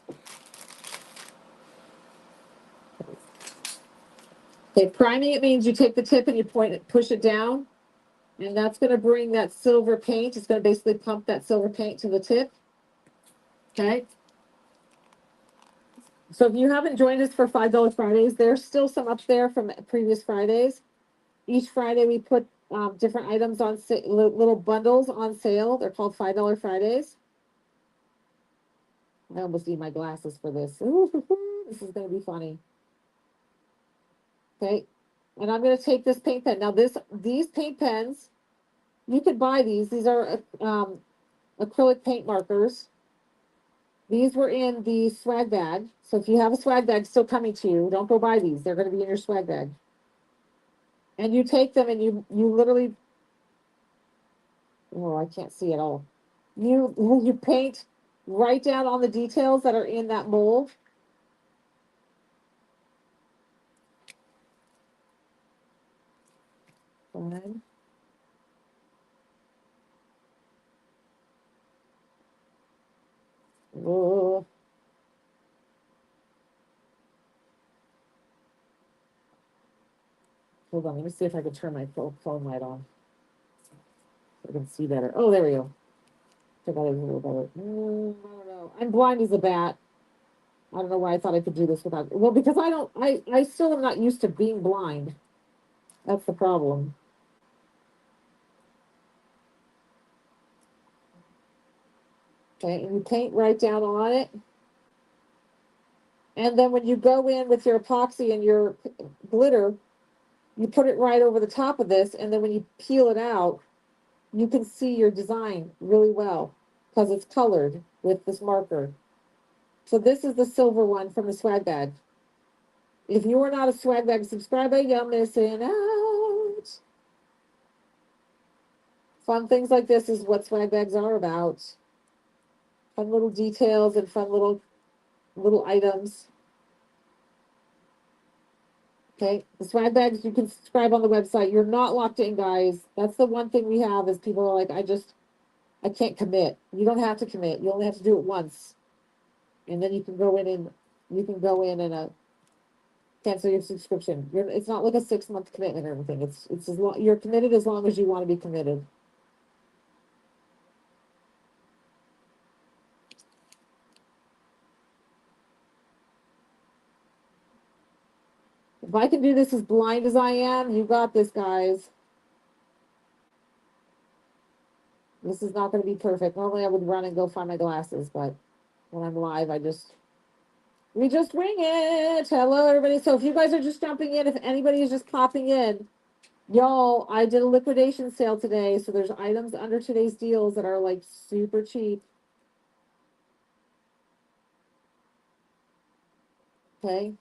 Okay, priming it means you take the tip and you point it, push it down. And that's going to bring that silver paint. It's going to basically pump that silver paint to the tip. Okay. So if you haven't joined us for $5 Fridays, there's still some up there from previous Fridays. Each Friday we put different items on little bundles on sale. They're called $5 Fridays. I almost need my glasses for this. This is going to be funny. Okay. And I'm going to take this paint pen. Now these paint pens, you could buy these. These are acrylic paint markers. These were in the swag bag. So if you have a swag bag still coming to you, don't go buy these. They're going to be in your swag bag. And you take them and you literally, oh, I can't see at all. You paint right down on the details that are in that mold. Fine. Whoa. Hold on, let me see if I can turn my phone light on. So I can see better. Oh, there we go. Check out a little better. I don't know. I'm blind as a bat. I don't know why I thought I could do this without. Well, because I still am not used to being blind. That's the problem. Okay, and you paint right down on it. And then when you go in with your epoxy and your glitter, you put it right over the top of this. And then when you peel it out, you can see your design really well because it's colored with this marker. So this is the silver one from the swag bag. If you are not a swag bag subscriber, you're missing out. Fun things like this is what swag bags are about. Fun little details and fun little items. Okay, the swag bags you can subscribe on the website. You're not locked in, guys. That's the one thing we have is people are like, I can't commit. You don't have to commit. You only have to do it once. And then you can go in and cancel your subscription. It's not like a 6-month commitment or anything. It's as long you're committed as long as you want to be committed. If I can do this as blind as I am, you got this, guys. This is not going to be perfect. Normally I would run and go find my glasses, but when I'm live, we just wing it. Hello, everybody. So if you guys are just jumping in, if anybody is just popping in, Y'all, I did a liquidation sale today, so there's items under today's deals that are like super cheap. Okay.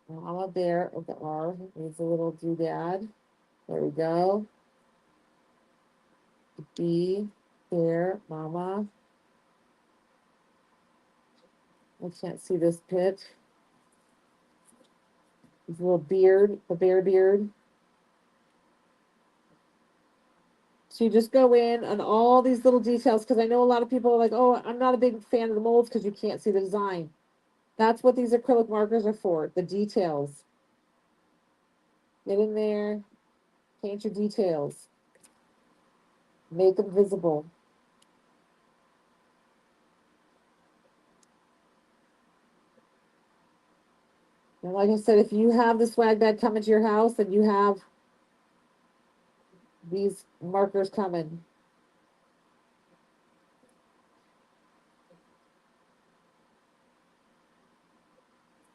Mama Bear, okay, R needs a little doodad. There we go. B, Bear, Mama. I can't see this pit. His little beard, the bear beard. So you just go in on all these little details, because I know a lot of people are like, oh, I'm not a big fan of the molds because you can't see the design. That's what these acrylic markers are for, the details. Get in there, paint your details. Make them visible. And like I said, if you have the swag bag coming to your house and you have these markers coming,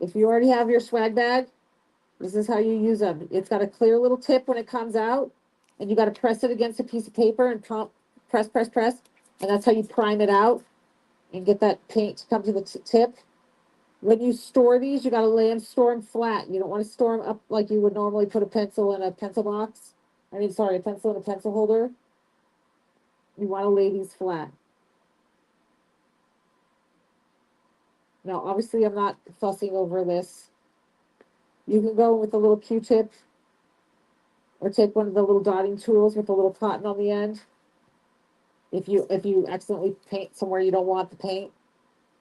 if you already have your swag bag, this is how you use them. It's got a clear little tip when it comes out, and you got to press it against a piece of paper and press, press, press. And that's how you prime it out and get that paint to come to the tip. When you store these, you got to store them flat. You don't want to store them up like you would normally put a pencil in a pencil box. I mean, sorry, a pencil in a pencil holder. You want to lay these flat. Now, obviously, I'm not fussing over this. You can go with a little Q-tip or take one of the little dotting tools with a little cotton on the end. If you accidentally paint somewhere you don't want the paint,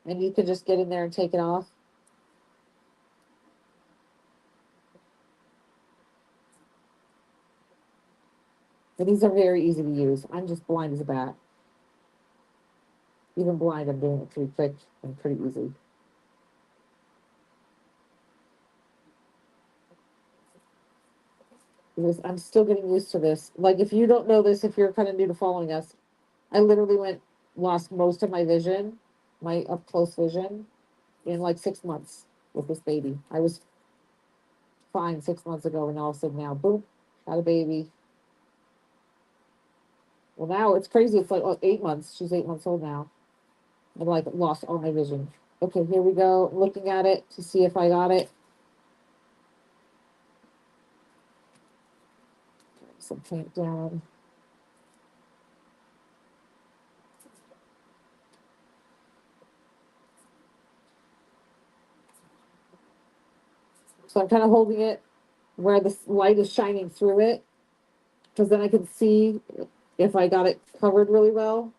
and you can just get in there and take it off. But these are very easy to use. I'm just blind as a bat. Even blind, I'm doing it pretty quick and pretty easy. I'm still getting used to this. Like, if you don't know this, if you're kind of new to following us, I literally lost most of my vision, my up close vision, in like 6 months with this baby. I was fine 6 months ago, and all of a sudden now, boom, had a baby. Well, now it's crazy. It's like 8 months. She's 8 months old now. I've like lost all my vision. Okay, here we go. Looking at it to see if I got it. Some paint down. So I'm kind of holding it where the light is shining through it, because then I can see if I got it covered really well,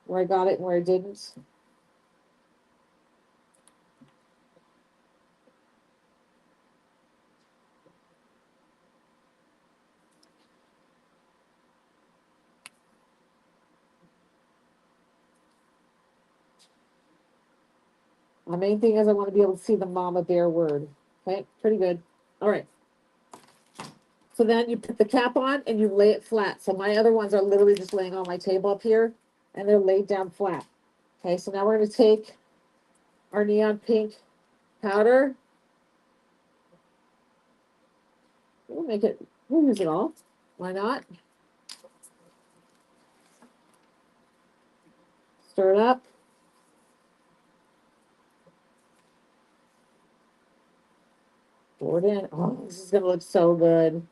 where I got it and where I didn't. The main thing is I want to be able to see the mama bear word. Okay, pretty good. All right. So then you put the cap on and you lay it flat. So my other ones are literally just laying on my table up here, and they're laid down flat. Okay, so now we're going to take our neon pink powder. We'll use it all. Why not? Stir it up. Pour it in. Oh, this is going to look so good.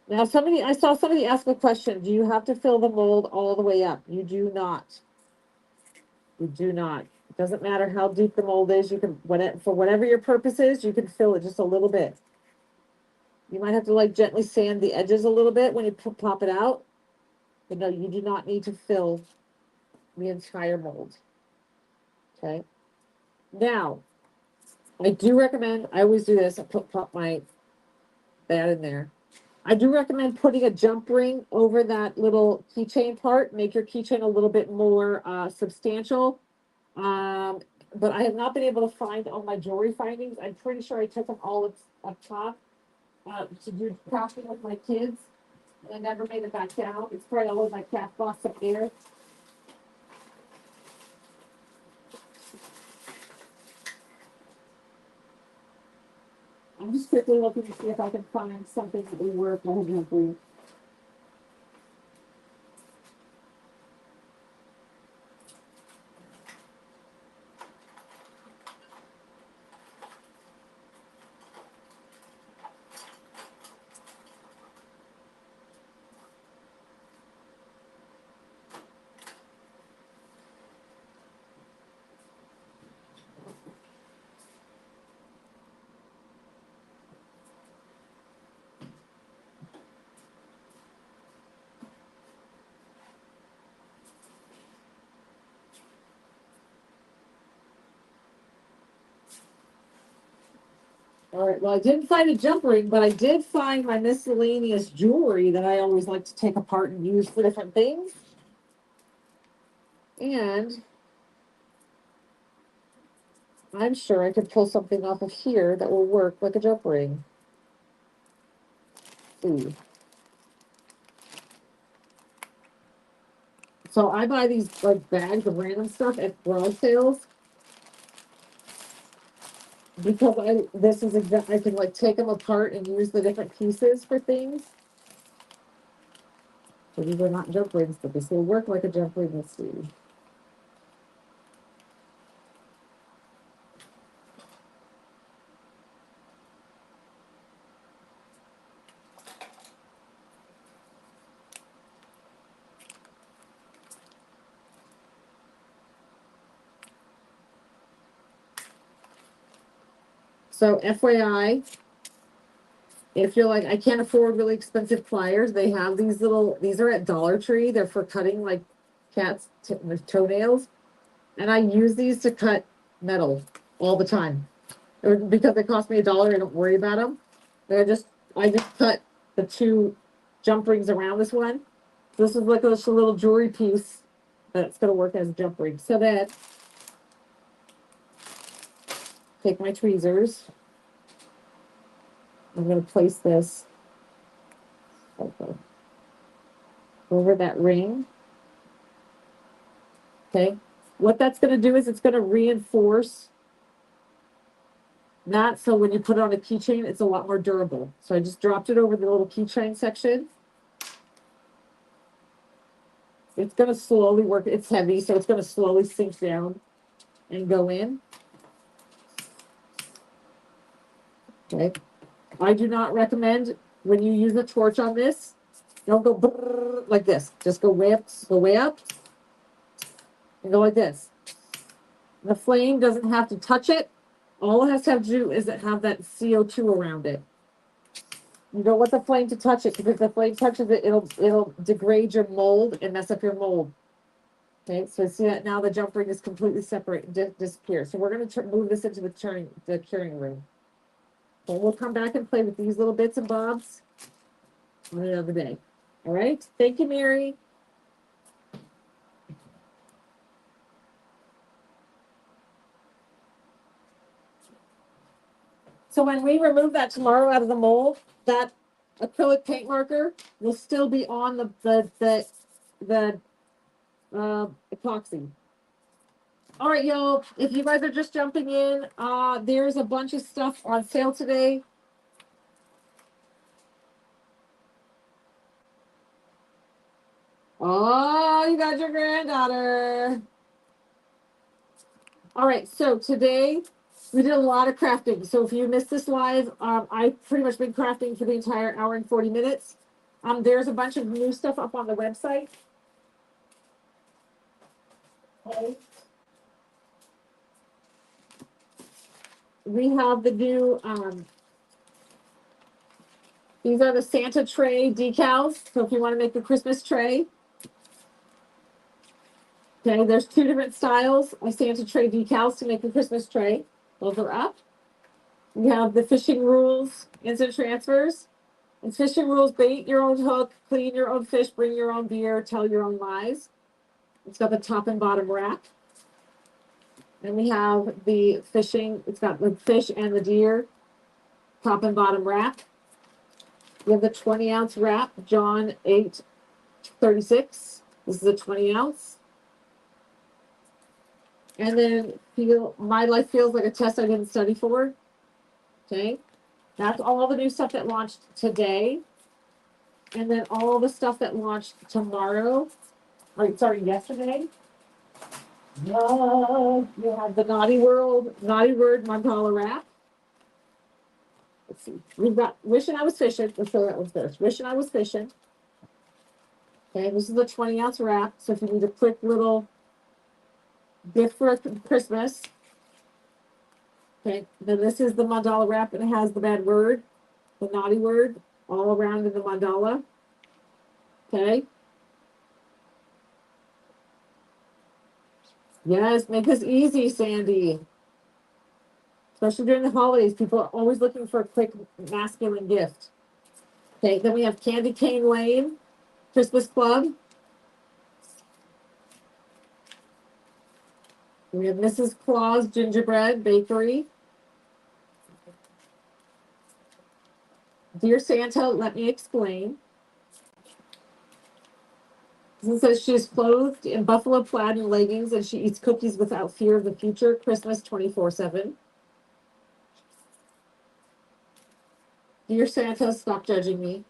Now, I saw somebody ask a question. Do you have to fill the mold all the way up? You do not. You do not. It doesn't matter how deep the mold is. You can, for whatever your purpose is, you can fill it just a little bit. You might have to like gently sand the edges a little bit when you pop it out. But no, you do not need to fill the entire mold. Okay. Now, I do recommend, I always do this, I pop my that in there. I do recommend putting a jump ring over that little keychain part, make your keychain a little bit more substantial. But I have not been able to find all my jewelry findings. I'm pretty sure I took them all up top to do crafting with my kids. And I never made it back down. It's probably all in my cat box up there. I'm just quickly looking to see if I can find something that will work. I have no. All right, well, I didn't find a jump ring, but I did find my miscellaneous jewelry that I always like to take apart and use for different things. And I'm sure I could pull something off of here that will work like a jump ring. Ooh. So I buy these like bags of random stuff at garage sales because I can like take them apart and use the different pieces for things. So these are not jump rings, but this will work like a jump ring. Let's see. So FYI, if you're like, I can't afford really expensive pliers, they have these are at Dollar Tree. They're for cutting like cats' toenails. And I use these to cut metal all the time. Because they cost me $1, I don't worry about them. I just cut the two jump rings around this one. This is like a little jewelry piece that's going to work as a jump ring. So then, take my tweezers. I'm going to place this over that ring. Okay. What that's going to do is it's going to reinforce that. So when you put it on a keychain, it's a lot more durable. So I just dropped it over the little keychain section. It's going to slowly work. It's heavy, so it's going to slowly sink down and go in. Okay. I do not recommend when you use a torch on this, don't go brrr, like this. Just go way up, and go like this. The flame doesn't have to touch it. All it has to do is have that CO2 around it. You don't want the flame to touch it, because if the flame touches it, it'll degrade your mold and mess up your mold. Okay, so see that now the jump ring is completely separate and disappears. So we're going to move this into the curing room. So we'll come back and play with these little bits and bobs on another day. All right. Thank you, Mary. So when we remove that tomorrow out of the mold, that acrylic paint marker will still be on the epoxy. All right, y'all. If you guys are just jumping in, there's a bunch of stuff on sale today. Oh, you got your granddaughter. All right, so today we did a lot of crafting. So if you missed this live, I've pretty much been crafting for the entire hour and 40 minutes. There's a bunch of new stuff up on the website. Okay. We have the new These are the Santa tray decals. So if you want to make a Christmas tray, okay, there's two different styles of Santa tray decals to make a Christmas tray. Those are up. We have the fishing rules, instant transfers. It's fishing rules, bait your own hook, clean your own fish, bring your own beer, tell your own lies. It's got the top and bottom wrap. And we have the fishing, it's got the fish and the deer, top and bottom wrap. We have the 20-ounce wrap, John 8:36. This is a 20-ounce. And then my life feels like a test I didn't study for. Okay. That's all the new stuff that launched today. And then all the stuff that launched tomorrow. Yesterday. You have the Naughty Word mandala wrap. Let's see. We've got Wishing I Was Fishing. Let's show that one first. Wishing I Was Fishing. Okay, this is the 20-ounce wrap. So if you need a quick little gift for Christmas. Okay, then this is the mandala wrap, and it has the bad word, the naughty word, all around in the mandala. Okay. Yes, make this easy, Sandy. Especially during the holidays, people are always looking for a quick masculine gift. Okay, then we have Candy Cane Lane, Christmas Club. We have Mrs. Claus Gingerbread Bakery. Dear Santa, let me explain. It says she is clothed in buffalo plaid and leggings, and she eats cookies without fear of the future. Christmas 24/7. Dear Santa, stop judging me.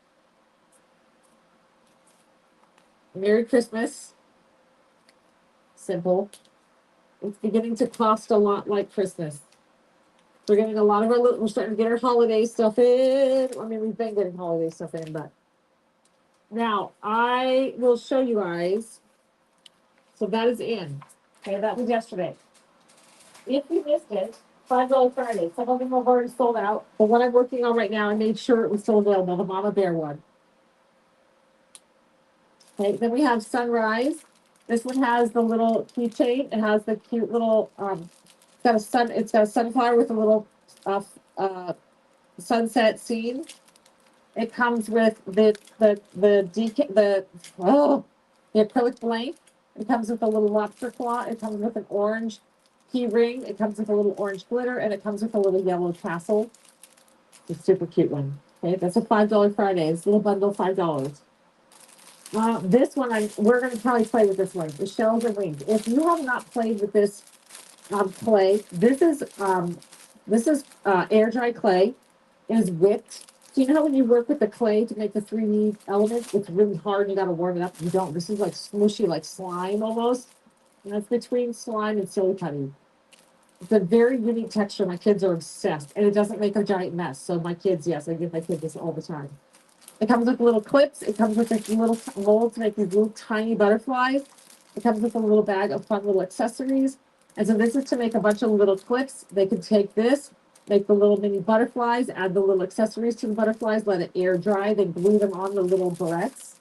Merry Christmas. Simple. It's beginning to cost a lot like Christmas. We're getting a lot of we're starting to get our holiday stuff in. I mean, we've been getting holiday stuff in, but now I will show you guys. So that is in. Okay, that was yesterday. If you missed it, $5 Friday. Some of them have already sold out. The one I'm working on right now, I made sure it was still available, the Mama Bear one. Okay, then we have Sunrise. This one has the little keychain. It has the cute little it's got a sunflower with a little sunset scene. It comes with the acrylic blank. It comes with a little lobster claw. It comes with an orange key ring. It comes with a little orange glitter, and it comes with a little yellow tassel. It's a super cute one. Okay, that's a $5 Friday. It's a little bundle, $5. This one, we're going to probably play with this one. The shells and wings. If you have not played with this clay, this is air dry clay. It is whipped. So you know how when you work with the clay to make the 3D elements, it's really hard and you got to warm it up. You don't. This is like smushy, like slime almost. And that's between slime and silicone. It's a very unique texture. My kids are obsessed, and it doesn't make a giant mess. So my kids, yes, I give my kids this all the time. It comes with little clips. It comes with this little mold to make these little tiny butterflies. It comes with a little bag of fun little accessories. And so this is to make a bunch of little clips. They can take this, make the little mini butterflies, add the little accessories to the butterflies, let it air dry, then glue them on the little barrettes.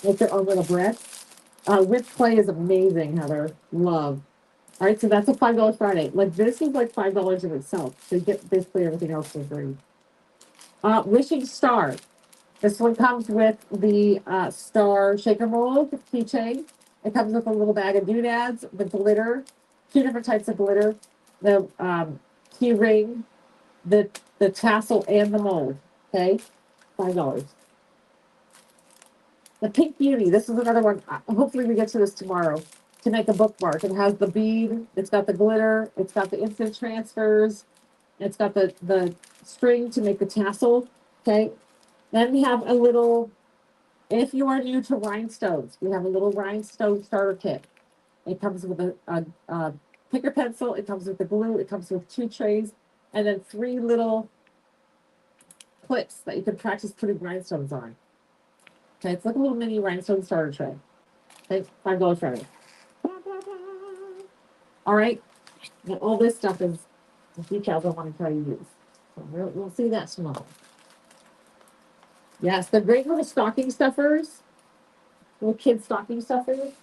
Make their own little barrettes. Whipped clay is amazing, Heather. Love. All right, so that's a $5 Friday. Like this is like $5 in itself. So you get basically everything else for free. Wishing Star. This one comes with the star shaker mold keychain. It comes with a little bag of doodads, the glitter, two different types of glitter, the key ring, the tassel, and the mold. Okay, $5. The Pink Beauty. This is another one. Hopefully, we get to this tomorrow to make a bookmark. It has the bead. It's got the glitter. It's got the instant transfers. It's got the string to make the tassel. Okay. Then we have a little, if you are new to rhinestones, we have a little rhinestone starter kit. It comes with a picker pencil. It comes with the glue. It comes with 2 trays and then 3 little clips that you can practice putting rhinestones on. Okay, it's like a little mini rhinestone starter tray. Okay, $5 Friday. All right, and all this stuff is the details I want to try to use. So we'll see that tomorrow. Yes, they're great little stocking stuffers. Little kid stocking stuffers.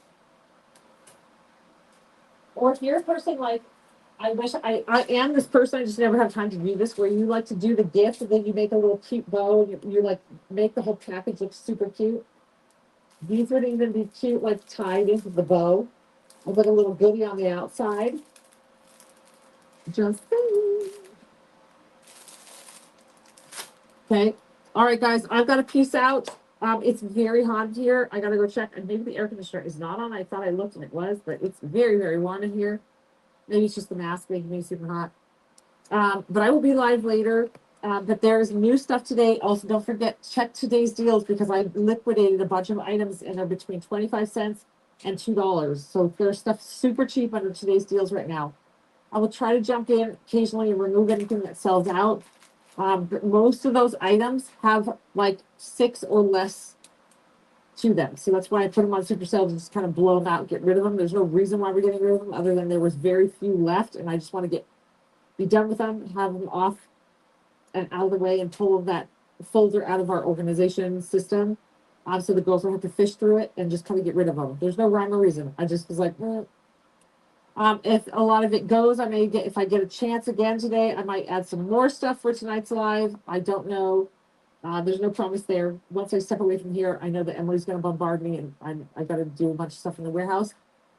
Or if you're a person like, I wish I am this person, I just never have time to do this, where you like to do the gift and then you make a little cute bow and you like make the whole package look super cute. These would even be cute, like tied into the bow with like a little goodie on the outside. Just saying. Okay. All right, guys, I've got to peace out. It's very hot here. I gotta go check. And maybe the air conditioner is not on. I thought I looked and it was, but it's very, very warm in here. Maybe it's just the mask making me super hot. But I will be live later. But there's new stuff today. Also, don't forget, check today's deals because I liquidated a bunch of items and they're between 25 cents and $2. So there's stuff super cheap under today's deals right now. I will try to jump in occasionally and remove anything that sells out. But most of those items have like 6 or less to them. So that's why I put them on super sales and just kind of blow them out, get rid of them. There's no reason why we're getting rid of them other than there was very few left. And I just want to be done with them, have them off and out of the way and pull that folder out of our organization system. So the girls don't have to fish through it and just kind of get rid of them. There's no rhyme or reason. I just was like, if a lot of it goes, I may get, if I get a chance again today, I might add some more stuff for tonight's live. I don't know. There's no promise there. Once I step away from here, I know that Emily's going to bombard me and I got to do a bunch of stuff in the warehouse.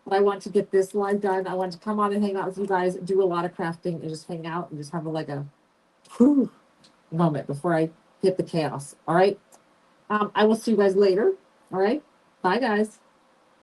But I want to get this live done. I want to come on and hang out with you guys, do a lot of crafting and just hang out and just have a whew moment before I hit the chaos. All right. I will see you guys later. All right. Bye, guys.